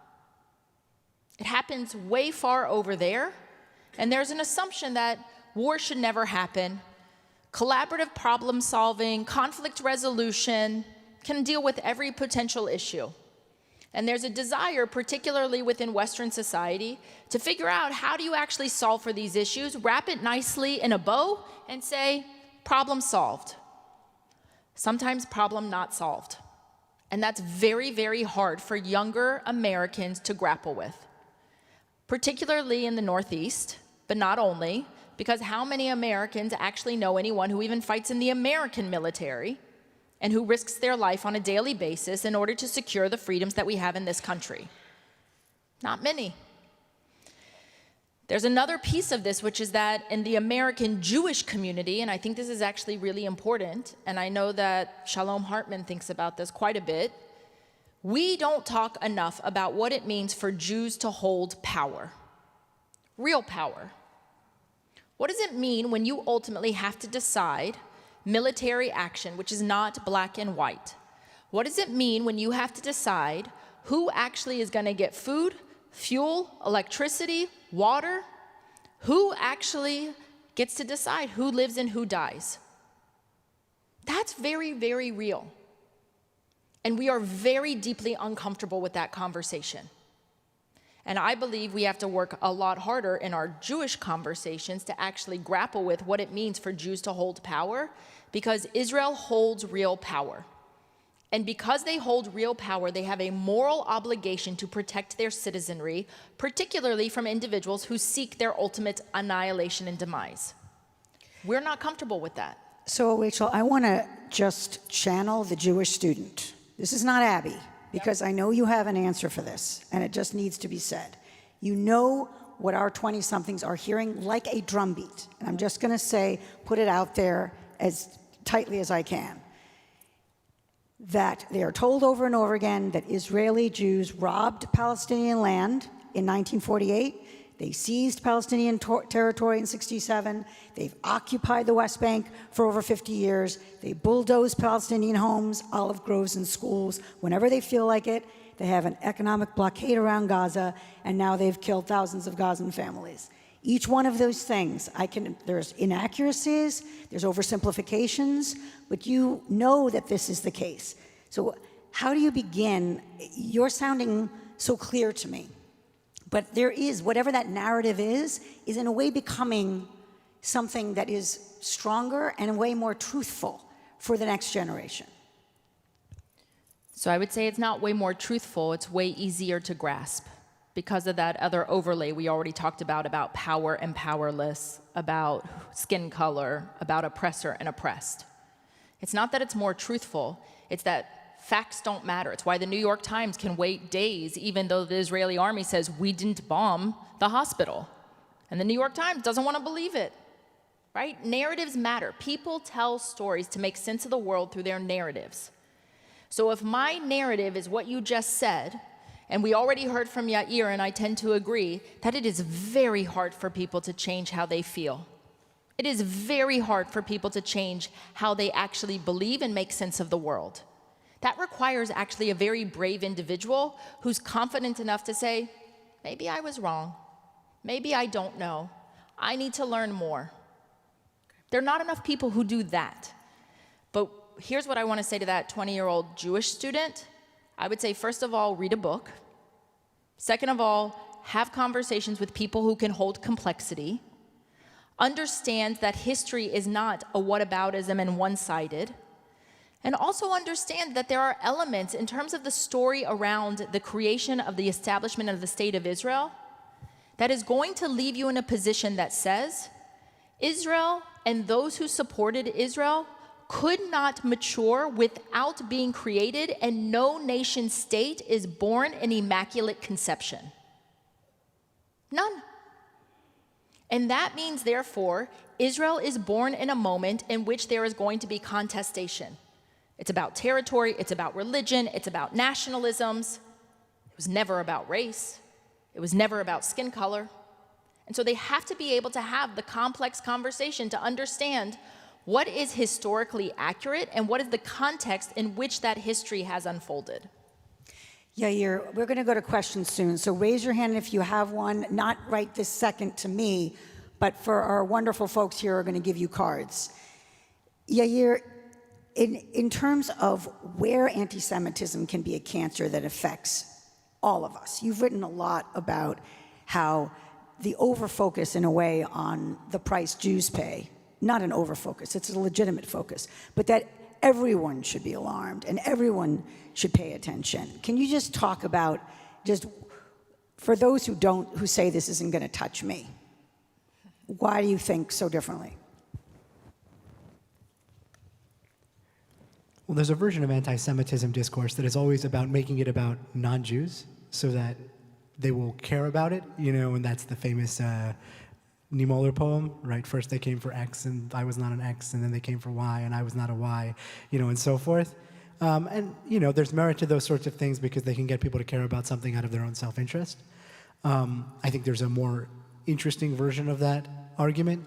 It happens way far over there, and there's an assumption that war should never happen. Collaborative problem solving, conflict resolution can deal with every potential issue. And there's a desire, particularly within Western society, to figure out how do you actually solve for these issues, wrap it nicely in a bow, and say, problem solved. Sometimes problem not solved. And that's very, very hard for younger Americans to grapple with, particularly in the Northeast, but not only, because how many Americans actually know anyone who even fights in the American military and who risks their life on a daily basis in order to secure the freedoms that we have in this country? Not many. There's another piece of this, which is that in the American Jewish community, and I think this is actually really important, and I know that Shalom Hartman thinks about this quite a bit, we don't talk enough about what it means for Jews to hold power, real power. What does it mean when you ultimately have to decide military action, which is not black and white? What does it mean when you have to decide who actually is going to get food, fuel, electricity, water? Who actually gets to decide who lives and who dies? That's very, very real. And we are very deeply uncomfortable with that conversation. And I believe we have to work a lot harder in our Jewish conversations to actually grapple with what it means for Jews to hold power, because Israel holds real power. And because they hold real power, they have a moral obligation to protect their citizenry, particularly from individuals who seek their ultimate annihilation and demise. We're not comfortable with that. So, Rachel, I want to just channel the Jewish student. This is not Abby, because I know you have an answer for this, and it just needs to be said. You know what our 20-somethings are hearing like a drumbeat, and I'm just going to say, put it out there as tightly as I can, that they are told over and over again that Israeli Jews robbed Palestinian land in 1948. They seized Palestinian territory in 1967. They've occupied the West Bank for over 50 years. They bulldoze Palestinian homes, olive groves, and schools whenever they feel like it. They have an economic blockade around Gaza, and now they've killed thousands of Gazan families. Each one of those things, there's inaccuracies, there's oversimplifications, but you know that this is the case. So how do you begin? You're sounding so clear to me. But there is, whatever that narrative is in a way becoming something that is stronger and a way more truthful for the next generation. So I would say it's not way more truthful, it's way easier to grasp because of that other overlay we already talked about power and powerless, about skin color, about oppressor and oppressed. It's not that it's more truthful, it's that facts don't matter. It's why the New York Times can wait days, even though the Israeli army says, we didn't bomb the hospital. And the New York Times doesn't want to believe it, right? Narratives matter. People tell stories to make sense of the world through their narratives. So if my narrative is what you just said, and we already heard from Yair, and I tend to agree, that it is very hard for people to change how they feel. It is very hard for people to change how they actually believe and make sense of the world. That requires actually a very brave individual who's confident enough to say, maybe I was wrong. Maybe I don't know. I need to learn more. There are not enough people who do that. But here's what I want to say to that 20-year-old Jewish student. I would say, first of all, read a book. Second of all, have conversations with people who can hold complexity. Understand that history is not a whataboutism and one-sided. And also understand that there are elements in terms of the story around the creation of the establishment of the State of Israel that is going to leave you in a position that says Israel and those who supported Israel could not mature without being created, and no nation state is born in immaculate conception. None. And that means, therefore, Israel is born in a moment in which there is going to be contestation. It's about territory, it's about religion, it's about nationalisms. It was never about race. It was never about skin color. And so they have to be able to have the complex conversation to understand what is historically accurate and what is the context in which that history has unfolded. Yair, we're going to go to questions soon, so raise your hand if you have one, not right this second to me, but for our wonderful folks here who are going to give you cards. Yair, in terms of where anti-Semitism can be a cancer that affects all of us, you've written a lot about how the overfocus, in a way, on the price Jews pay, not an overfocus, it's a legitimate focus, but that everyone should be alarmed and everyone should pay attention. Can you just talk about, just for those who say this isn't going to touch me, why do you think so differently? Well, there's a version of anti-Semitism discourse that is always about making it about non-Jews so that they will care about it, and that's the famous Niemöller poem, right? First they came for X and I was not an X, and then they came for Y and I was not a Y, and so forth. There's merit to those sorts of things because they can get people to care about something out of their own self-interest. I think there's a more interesting version of that argument,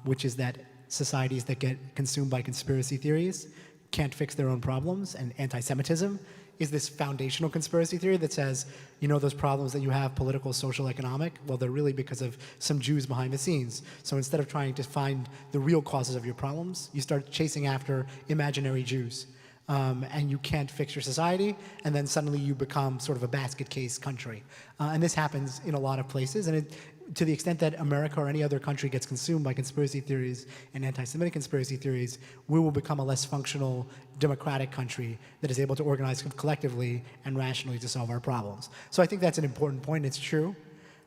which is that societies that get consumed by conspiracy theories can't fix their own problems, and anti-Semitism is this foundational conspiracy theory that says, those problems that you have, political, social, economic, well, they're really because of some Jews behind the scenes. So instead of trying to find the real causes of your problems, you start chasing after imaginary Jews. And you can't fix your society, and then suddenly you become sort of a basket case country. And this happens in a lot of places, and to the extent that America or any other country gets consumed by conspiracy theories and anti-Semitic conspiracy theories, we will become a less functional, democratic country that is able to organize collectively and rationally to solve our problems. So I think that's an important point. It's true.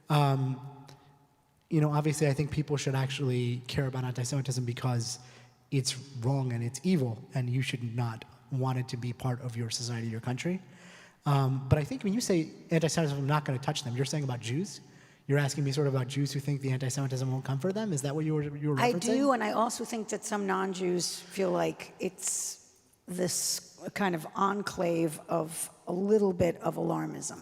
Obviously, I think people should actually care about anti-Semitism because it's wrong and it's evil, and you should not want it to be part of your society, your country. But I think when you say anti-Semitism, I'm not going to touch them, you're saying about Jews? You're asking me sort of about Jews who think the anti-Semitism won't come for them? Is that what you were referencing? I do, and I also think that some non-Jews feel like it's this kind of enclave of a little bit of alarmism.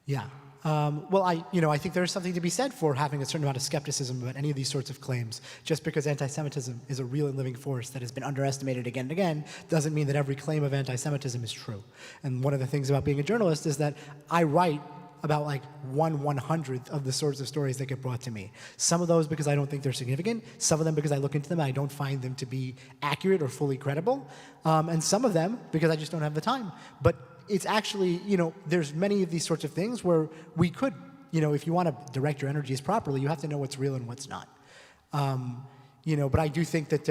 Yeah. I think there's something to be said for having a certain amount of skepticism about any of these sorts of claims. Just because anti-Semitism is a real and living force that has been underestimated again and again doesn't mean that every claim of anti-Semitism is true. And one of the things about being a journalist is that I write about like 1/100th of the sorts of stories that get brought to me. Some of those because I don't think they're significant, some of them because I look into them and I don't find them to be accurate or fully credible, and some of them because I just don't have the time. But it's actually, there's many of these sorts of things where we could, if you want to direct your energies properly, you have to know what's real and what's not. But I do think that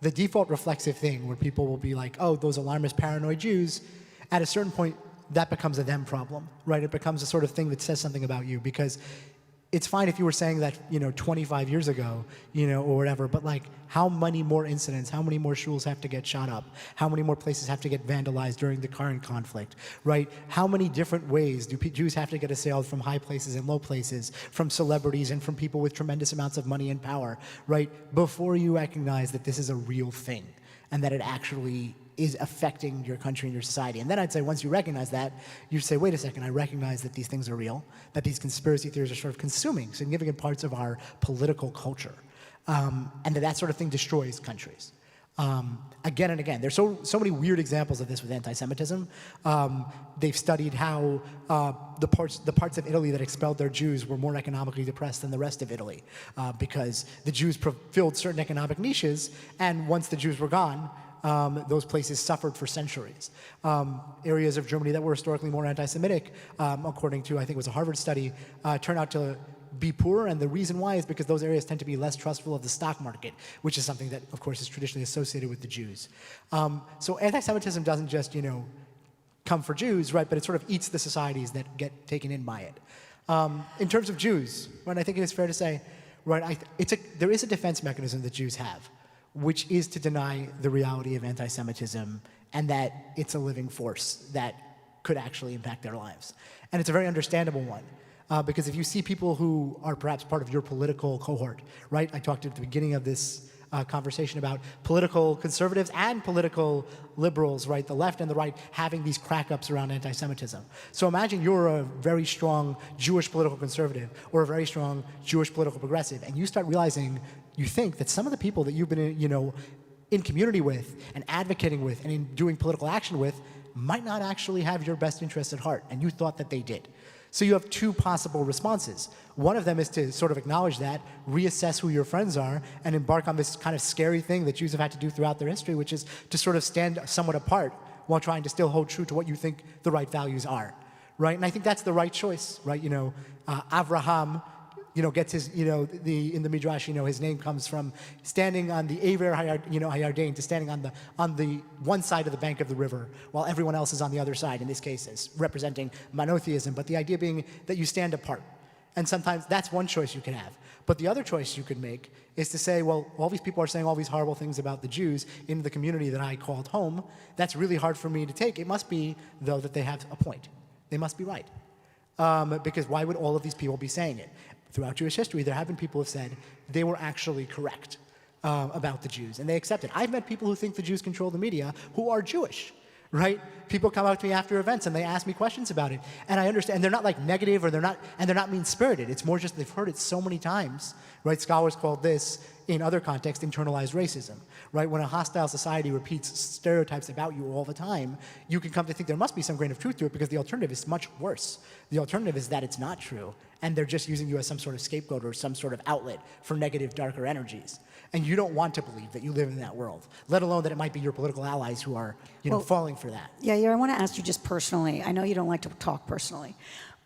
the default reflexive thing where people will be like, oh, those alarmist, paranoid Jews, at a certain point, that becomes a them problem, right? It becomes a sort of thing that says something about you, because it's fine if you were saying that, 25 years ago, or whatever, but like how many more incidents, how many more shuls have to get shot up? How many more places have to get vandalized during the current conflict, right? How many different ways do Jews have to get assailed from high places and low places, from celebrities and from people with tremendous amounts of money and power, right? Before you recognize that this is a real thing and that it actually is affecting your country and your society. And then I'd say once you recognize that, you say, wait a second, I recognize that these things are real, that these conspiracy theories are sort of consuming significant parts of our political culture, and that sort of thing destroys countries. Again and again. There's so many weird examples of this with anti-Semitism. They've studied how the parts of Italy that expelled their Jews were more economically depressed than the rest of Italy, because the Jews filled certain economic niches, and once the Jews were gone, those places suffered for centuries. Areas of Germany that were historically more anti-Semitic, according to, I think it was a Harvard study, turned out to be poorer, and the reason why is because those areas tend to be less trustful of the stock market, which is something that, of course, is traditionally associated with the Jews. So anti-Semitism doesn't just, come for Jews, right, but it sort of eats the societies that get taken in by it. In terms of Jews, right, I think it is fair to say, right, there is a defense mechanism that Jews have, which is to deny the reality of anti-Semitism and that it's a living force that could actually impact their lives. And it's a very understandable one. Because if you see people who are perhaps part of your political cohort, right? I talked at the beginning of this conversation about political conservatives and political liberals, right? The left and the right having these crack-ups around anti-Semitism. So imagine you're a very strong Jewish political conservative or a very strong Jewish political progressive, and you start realizing, you think that some of the people that you've been, in community with and advocating with and in doing political action with might not actually have your best interests at heart, and you thought that they did. So you have two possible responses. One of them is to sort of acknowledge that, reassess who your friends are, and embark on this kind of scary thing that Jews have had to do throughout their history, which is to sort of stand somewhat apart while trying to still hold true to what you think the right values are, right? And I think that's the right choice, right? Avraham, gets his, in the Midrash, his name comes from standing on the Aver Hayardain, to standing on the one side of the bank of the river, while everyone else is on the other side. In this case, is representing monotheism, but the idea being that you stand apart. And sometimes that's one choice you can have. But the other choice you could make is to say, well, all these people are saying all these horrible things about the Jews in the community that I called home. That's really hard for me to take. It must be, though, that they have a point. They must be right. Because why would all of these people be saying it? Throughout Jewish history, there have been people who have said they were actually correct about the Jews, and they accept it. I've met people who think the Jews control the media who are Jewish, right? People come up to me after events and they ask me questions about it, and I understand. And they're not like negative, or they're not mean-spirited. It's more just they've heard it so many times, right? Scholars call this, in other contexts, internalized racism, right? When a hostile society repeats stereotypes about you all the time, you can come to think there must be some grain of truth to it, because the alternative is much worse. The alternative is that it's not true, and they're just using you as some sort of scapegoat or some sort of outlet for negative, darker energies. And you don't want to believe that you live in that world, let alone that it might be your political allies who are, falling for that. Yeah, I want to ask you just personally. I know you don't like to talk personally,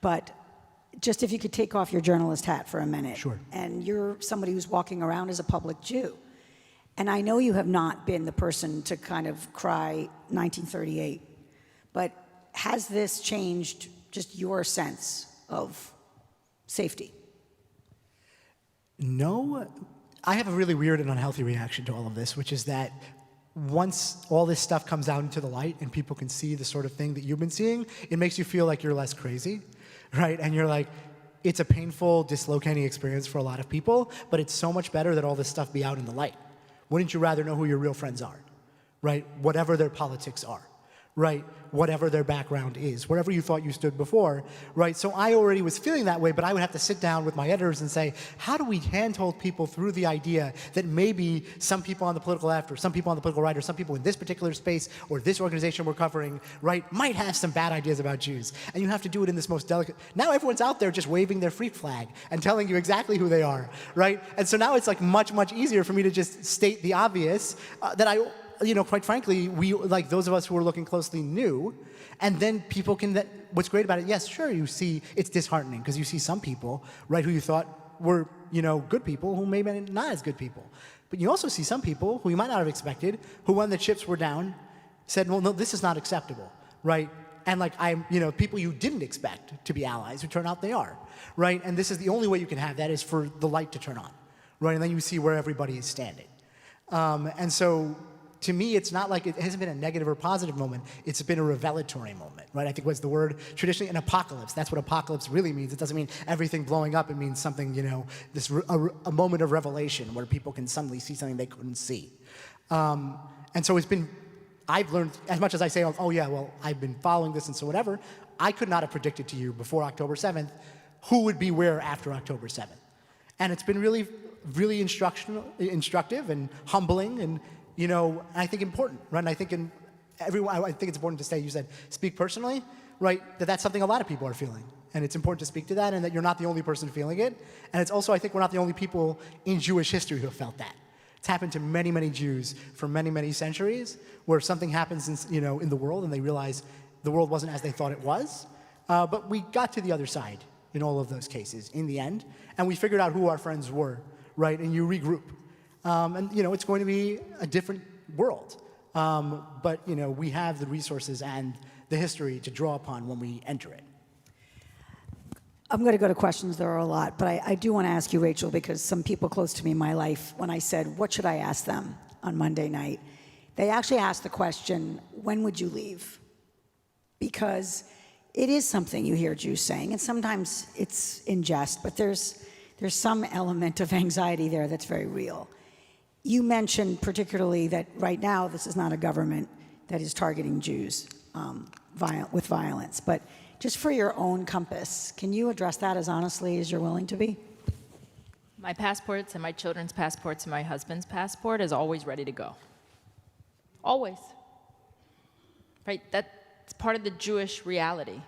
but just if you could take off your journalist hat for a minute. Sure. And you're somebody who's walking around as a public Jew. And I know you have not been the person to kind of cry 1938, but has this changed just your sense of safety? No, I have a really weird and unhealthy reaction to all of this, which is that once all this stuff comes out into the light and people can see the sort of thing that you've been seeing, it makes you feel like you're less crazy, right? And you're like, it's a painful, dislocating experience for a lot of people, but it's so much better that all this stuff be out in the light. Wouldn't you rather know who your real friends are, right? Whatever their politics are, right? Whatever their background is, wherever you thought you stood before, right? So I already was feeling that way, but I would have to sit down with my editors and say, how do we handhold people through the idea that maybe some people on the political left, or some people on the political right, or some people in this particular space, or this organization we're covering, right, might have some bad ideas about Jews. And you have to do it in this most delicate... Now everyone's out there just waving their freak flag and telling you exactly who they are, right? And so now it's like much, much easier for me to just state the obvious that I... quite frankly, we, like those of us who are looking closely, knew, and then people can, what's great about it, yes, sure, you see, it's disheartening, because you see some people, right, who you thought were, good people, who maybe not as good people. But you also see some people who you might not have expected, who when the chips were down, said, well, no, this is not acceptable, right? And people you didn't expect to be allies, who turn out they are, right? And this is the only way you can have that, is for the light to turn on, right? And then you see where everybody is standing. And so, to me, it's not like it hasn't been a negative or positive moment. It's been a revelatory moment, right? I think was the word traditionally an apocalypse. That's what apocalypse really means. It doesn't mean everything blowing up. It means something, a moment of revelation where people can suddenly see something they couldn't see. And so I've learned, as much as I say, oh yeah, well, I've been following this and so whatever, I could not have predicted to you before October 7th who would be where after October 7th. And it's been really, really instructive and humbling, and I think important, right? And I think I think it's important to say, you said, speak personally, right? That's something a lot of people are feeling. And it's important to speak to that, and that you're not the only person feeling it. And it's also, I think we're not the only people in Jewish history who have felt that. It's happened to many, many Jews for many, many centuries, where something happens in the world and they realize the world wasn't as they thought it was. But we got to the other side in all of those cases in the end, and we figured out who our friends were, right? And you regroup. It's going to be a different world. But we have the resources and the history to draw upon when we enter it. I'm going to go to questions. There are a lot, but I do want to ask you, Rachel, because some people close to me in my life, when I said, what should I ask them on Monday night? They actually asked the question, when would you leave? Because it is something you hear Jews saying, and sometimes it's in jest, but there's some element of anxiety there that's very real. You mentioned particularly that right now this is not a government that is targeting Jews with violence, but just for your own compass, can you address that as honestly as you're willing to be? My passports and my children's passports and my husband's passport is always ready to go. Always. Right? That's part of the Jewish reality.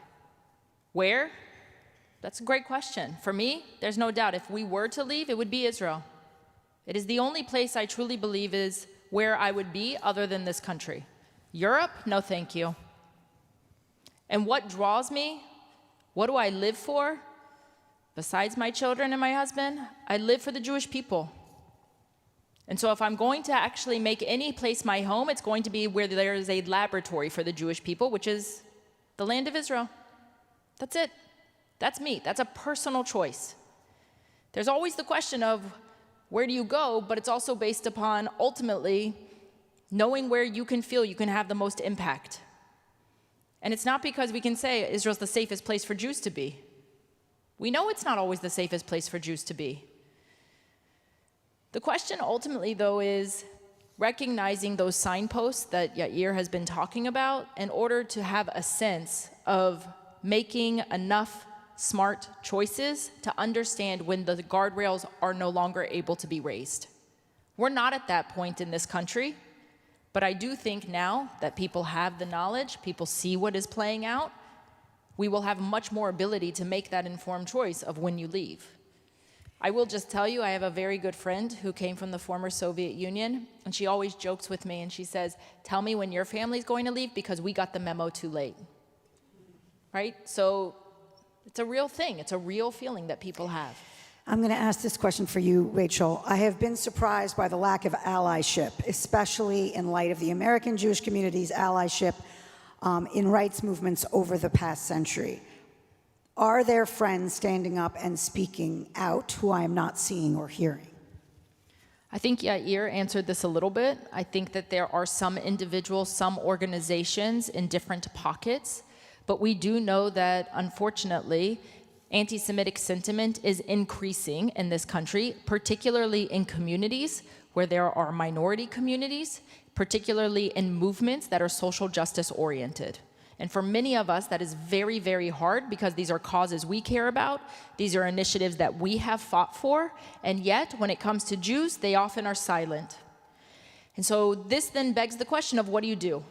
Where? That's a great question. For me, there's no doubt. If we were to leave, it would be Israel. It is the only place I truly believe is where I would be other than this country. Europe? No, thank you. And what draws me? What do I live for? Besides my children and my husband, I live for the Jewish people. And so if I'm going to actually make any place my home, it's going to be where there is a laboratory for the Jewish people, which is the land of Israel. That's it. That's me. That's a personal choice. There's always the question of where do you go, but it's also based upon ultimately knowing where you can feel you can have the most impact. And it's not because we can say Israel's the safest place for Jews to be. We know it's not always the safest place for Jews to be. The question ultimately, though, is recognizing those signposts that Yair has been talking about in order to have a sense of making enough smart choices to understand when the guardrails are no longer able to be raised. We're not at that point in this country. But I do think now that people have the knowledge, people see what is playing out, we will have much more ability to make that informed choice of when you leave. I will just tell you, I have a very good friend who came from the former Soviet Union, and she always jokes with me, and she says, tell me when your family's going to leave because we got the memo too late. Right? So it's a real thing. It's a real feeling that people have. I'm going to ask this question for you, Rachel. I have been surprised by the lack of allyship, especially in light of the American Jewish community's allyship in rights movements over the past century. Are there friends standing up and speaking out who I am not seeing or hearing? I think Yair answered this a little bit. I think that there are some individuals, some organizations in different pockets, but we do know that, unfortunately, anti-Semitic sentiment is increasing in this country, particularly in communities where there are minority communities, particularly in movements that are social justice oriented. And for many of us, that is very, very hard because these are causes we care about. These are initiatives that we have fought for. And yet, when it comes to Jews, they often are silent. And so this then begs the question of what do you do?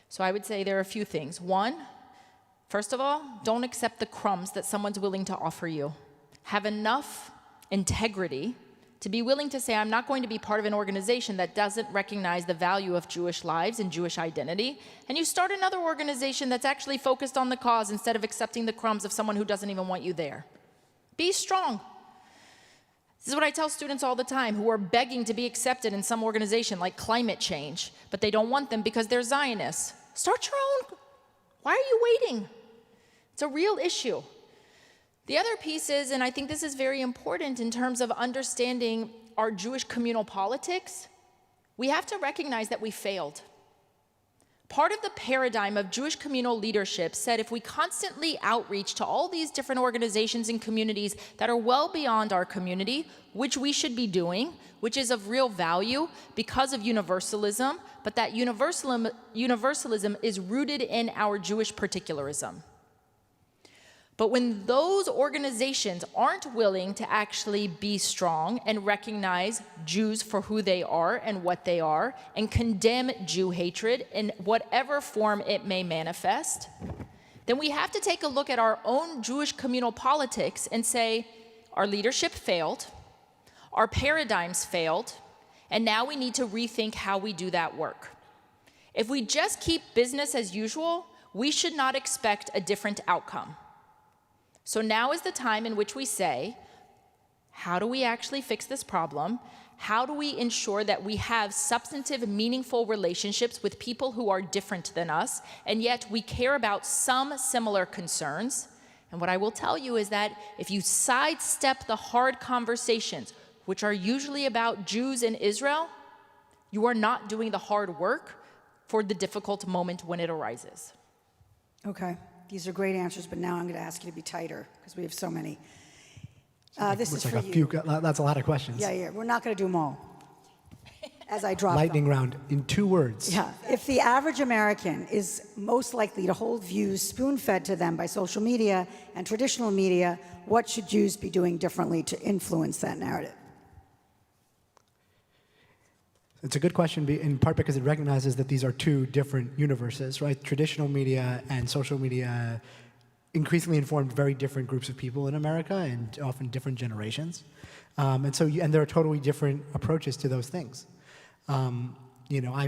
So I would say there are a few things. One, first of all, don't accept the crumbs that someone's willing to offer you. Have enough integrity to be willing to say, I'm not going to be part of an organization that doesn't recognize the value of Jewish lives and Jewish identity, and you start another organization that's actually focused on the cause instead of accepting the crumbs of someone who doesn't even want you there. Be strong. This is what I tell students all the time who are begging to be accepted in some organization like climate change, but they don't want them because they're Zionists. Start your own. Why are you waiting? It's a real issue. The other piece is, and I think this is very important in terms of understanding our Jewish communal politics, we have to recognize that we failed. Part of the paradigm of Jewish communal leadership said if we constantly outreach to all these different organizations and communities that are well beyond our community, which we should be doing, which is of real value because of universalism, but that universalism is rooted in our Jewish particularism. But when those organizations aren't willing to actually be strong and recognize Jews for who they are and what they are, and condemn Jew hatred in whatever form it may manifest, then we have to take a look at our own Jewish communal politics and say, our leadership failed, our paradigms failed, And now we need to rethink how we do that work. If we just keep business as usual, we should not expect a different outcome. So now is the time in which we say, how do we actually fix this problem? How do we ensure that we have substantive, meaningful relationships with people who are different than us, and yet we care about some similar concerns? And what I will tell you is that if you sidestep the hard conversations, which are usually about Jews in Israel, you are not doing the hard work for the difficult moment when it arises. Okay, these are great answers, but now I'm going to ask you to be tighter because we have so many. This is Looks for like you. That's a lot of questions. Yeah, we're not going to do them all. As I drop Lightning them. round in 2 words. Yeah, if the average American is most likely to hold views spoon-fed to them by social media and traditional media, what should Jews be doing differently to influence that narrative? It's a good question, in part because it recognizes that these are 2 different universes, right? Traditional media and social media increasingly informed very different groups of people in America and often different generations. And there are totally different approaches to those things. I'm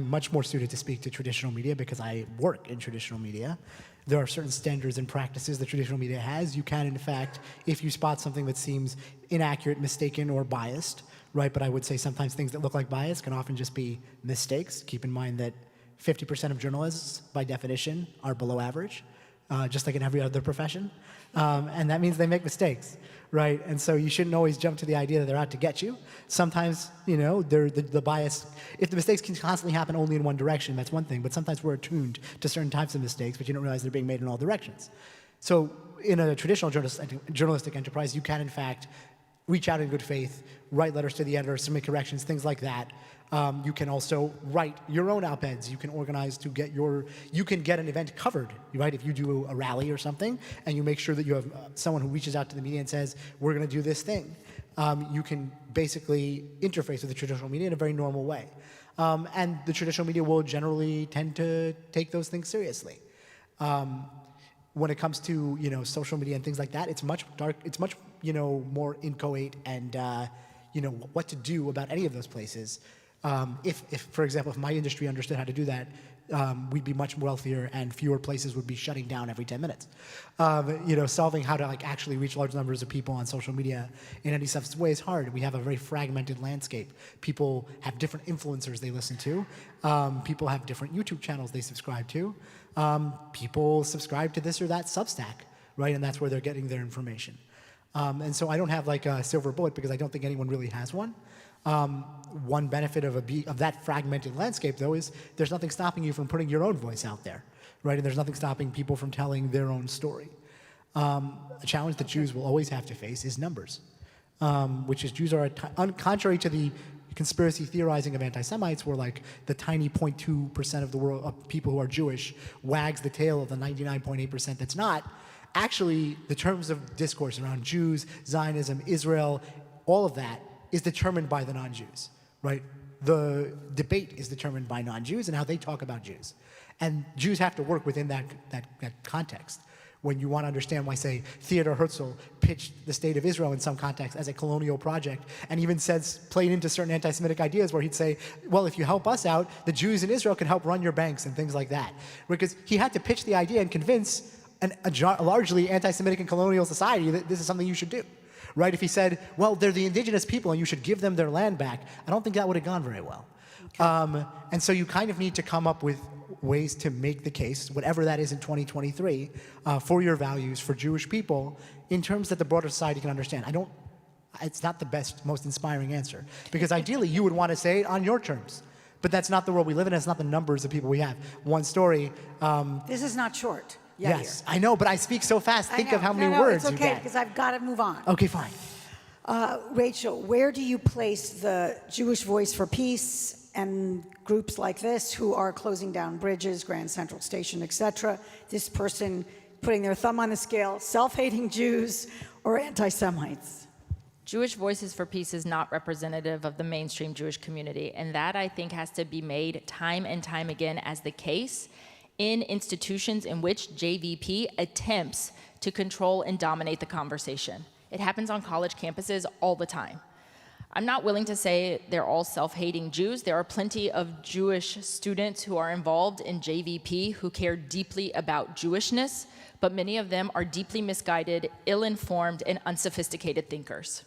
much more suited to speak to traditional media because I work in traditional media. There are certain standards and practices that traditional media has. You can, in fact, if you spot something that seems inaccurate, mistaken, or biased, right? But I would say sometimes things that look like bias can often just be mistakes. Keep in mind that 50% of journalists, by definition, are below average, just like in every other profession. And that means they make mistakes, right? And so you shouldn't always jump to the idea that they're out to get you. Sometimes, the bias, if the mistakes can constantly happen only in one direction, that's one thing. But sometimes we're attuned to certain types of mistakes, but you don't realize they're being made in all directions. So in a traditional journalistic enterprise, you can, in fact, reach out in good faith, write letters to the editors to make corrections, things like that. You can also write your own op-eds. You can organize to you can get an event covered, right? If you do a rally or something, and you make sure that you have someone who reaches out to the media and says, we're going to do this thing. You can basically interface with the traditional media in a very normal way. And the traditional media will generally tend to take those things seriously. When it comes to, social media and things like that, it's much more inchoate and, what to do about any of those places. If, for example, if my industry understood how to do that, we'd be much wealthier and fewer places would be shutting down every 10 minutes. Solving how to actually reach large numbers of people on social media in any substantive way is hard. We have a very fragmented landscape. People have different influencers they listen to. People have different YouTube channels they subscribe to. People subscribe to this or that Substack, right? And that's where they're getting their information. And so I don't have a silver bullet because I don't think anyone really has one. One benefit of that fragmented landscape, though, is there's nothing stopping you from putting your own voice out there, right? And there's nothing stopping people from telling their own story. A challenge that Jews will always have to face is numbers, which is Jews are, contrary to the conspiracy theorizing of anti-Semites, where the tiny 0.2% of the world of people who are Jewish wags the tail of the 99.8% that's not. Actually, the terms of discourse around Jews, Zionism, Israel, all of that is determined by the non-Jews, right? The debate is determined by non-Jews and how they talk about Jews. And Jews have to work within that context. When you want to understand why, say, Theodor Herzl pitched the state of Israel in some context as a colonial project, and even played into certain anti-Semitic ideas where he'd say, well, if you help us out, the Jews in Israel can help run your banks and things like that. Because he had to pitch the idea and convince a largely anti-Semitic and colonial society that this is something you should do. Right? If he said, well, they're the indigenous people and you should give them their land back, I don't think that would have gone very well. Okay. And so you kind of need to come up with ways to make the case, whatever that is in 2023, for your values, for Jewish people, in terms that the broader society can understand. It's not the best, most inspiring answer. Because ideally, you would want to say it on your terms. But that's not the world we live in, and it's not the numbers of people we have. One story. This is not short. Yes, I know, but I speak so fast. Think of how many words you get. It's okay, because I've got to move on. Okay, fine. Rachel, where do you place the Jewish Voice for Peace and groups like this who are closing down bridges, Grand Central Station, etc.? This person putting their thumb on the scale, self-hating Jews or anti-Semites? Jewish Voices for Peace is not representative of the mainstream Jewish community, and that, I think, has to be made time and time again as the case in institutions in which JVP attempts to control and dominate the conversation. It happens on college campuses all the time. I'm not willing to say they're all self-hating Jews. There are plenty of Jewish students who are involved in JVP who care deeply about Jewishness, but many of them are deeply misguided, ill-informed, and unsophisticated thinkers.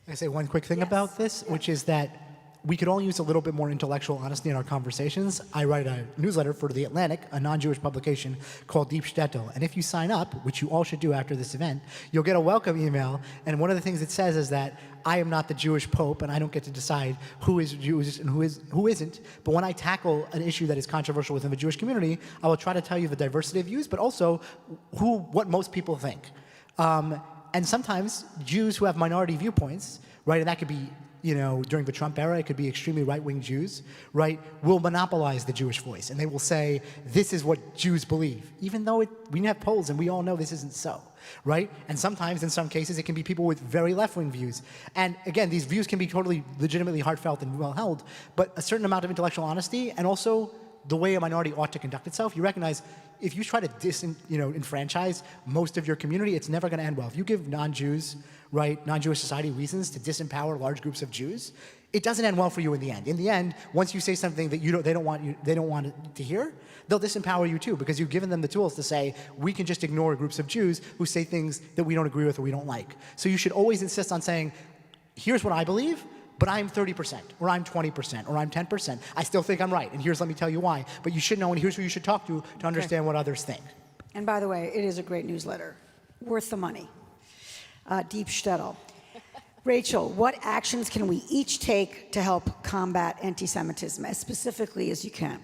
I say one quick thing about this, which is that we could all use a little bit more intellectual honesty in our conversations. I write a newsletter for The Atlantic, a non-Jewish publication called Deep Shtetl. And if you sign up, which you all should do after this event, you'll get a welcome email. And one of the things it says is that I am not the Jewish Pope, and I don't get to decide who is Jewish and who isn't. But when I tackle an issue that is controversial within the Jewish community, I will try to tell you the diversity of views, but also what most people think. And sometimes Jews who have minority viewpoints, right, and that could be, during the Trump era, it could be extremely right-wing Jews, right, will monopolize the Jewish voice. And they will say, this is what Jews believe, even though we have polls and we all know this isn't so, right? And sometimes, in some cases, it can be people with very left-wing views. And again, these views can be totally legitimately heartfelt and well-held, but a certain amount of intellectual honesty and also the way a minority ought to conduct itself, you recognize if you try to enfranchise most of your community, it's never going to end well. If you give non-Jews, right, non-Jewish society reasons to disempower large groups of Jews, it doesn't end well for you in the end. In the end, once you say something that they don't want to hear, they'll disempower you too, because you've given them the tools to say, we can just ignore groups of Jews who say things that we don't agree with or we don't like. So you should always insist on saying, here's what I believe, but I'm 30%, or I'm 20%, or I'm 10%. I still think I'm right, and let me tell you why. But you should know, and here's who you should talk to understand what others think. And by the way, it is a great newsletter. Worth the money. Deep Shtetl. Rachel, what actions can we each take to help combat anti-Semitism, as specifically as you can?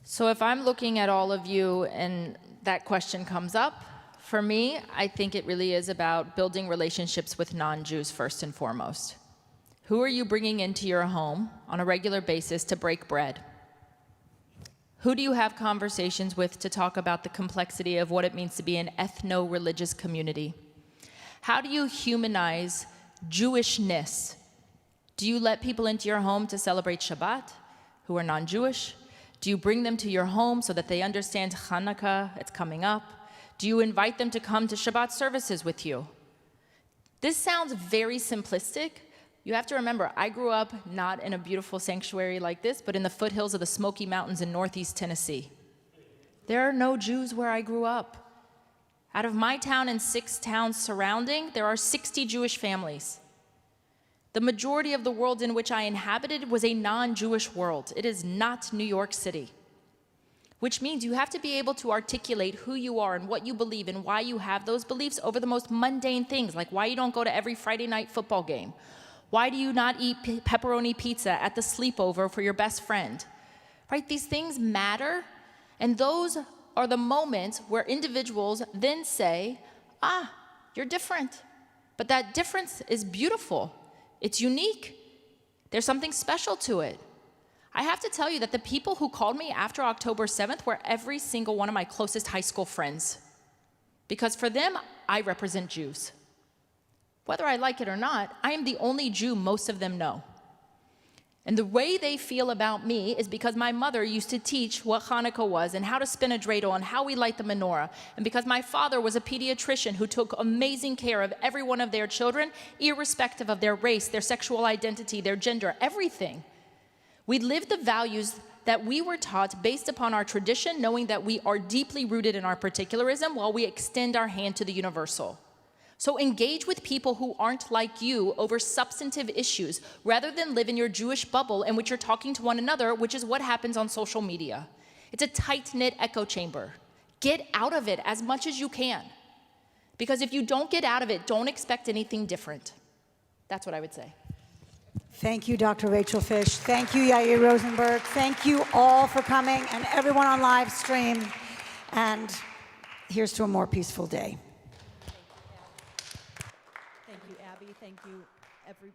So if I'm looking at all of you and that question comes up, for me, I think it really is about building relationships with non-Jews first and foremost. Who are you bringing into your home on a regular basis to break bread? Who do you have conversations with to talk about the complexity of what it means to be an ethno-religious community? How do you humanize Jewishness? Do you let people into your home to celebrate Shabbat who are non-Jewish? Do you bring them to your home so that they understand Hanukkah, it's coming up? Do you invite them to come to Shabbat services with you? This sounds very simplistic. You have to remember, I grew up not in a beautiful sanctuary like this, but in the foothills of the Smoky Mountains in Northeast Tennessee. There are no Jews where I grew up. Out of my town and 6 towns surrounding, there are 60 Jewish families. The majority of the world in which I inhabited was a non-Jewish world. It is not New York City. Which means you have to be able to articulate who you are and what you believe and why you have those beliefs over the most mundane things, like why you don't go to every Friday night football game. Why do you not eat pepperoni pizza at the sleepover for your best friend? Right? These things matter, and those are the moments where individuals then say, you're different. But that difference is beautiful. It's unique. There's something special to it. I have to tell you that the people who called me after October 7th were every single one of my closest high school friends. Because for them, I represent Jews. Whether I like it or not, I am the only Jew most of them know. And the way they feel about me is because my mother used to teach what Hanukkah was and how to spin a dreidel and how we light the menorah. And because my father was a pediatrician who took amazing care of every one of their children, irrespective of their race, their sexual identity, their gender, everything. We live the values that we were taught based upon our tradition, knowing that we are deeply rooted in our particularism while we extend our hand to the universal. So engage with people who aren't like you over substantive issues, rather than live in your Jewish bubble in which you're talking to one another, which is what happens on social media. It's a tight-knit echo chamber. Get out of it as much as you can. Because if you don't get out of it, don't expect anything different. That's what I would say. Thank you, Dr. Rachel Fish. Thank you, Yair Rosenberg. Thank you all for coming, and everyone on live stream. And here's to a more peaceful day. Thank you, Abby. Thank you, every.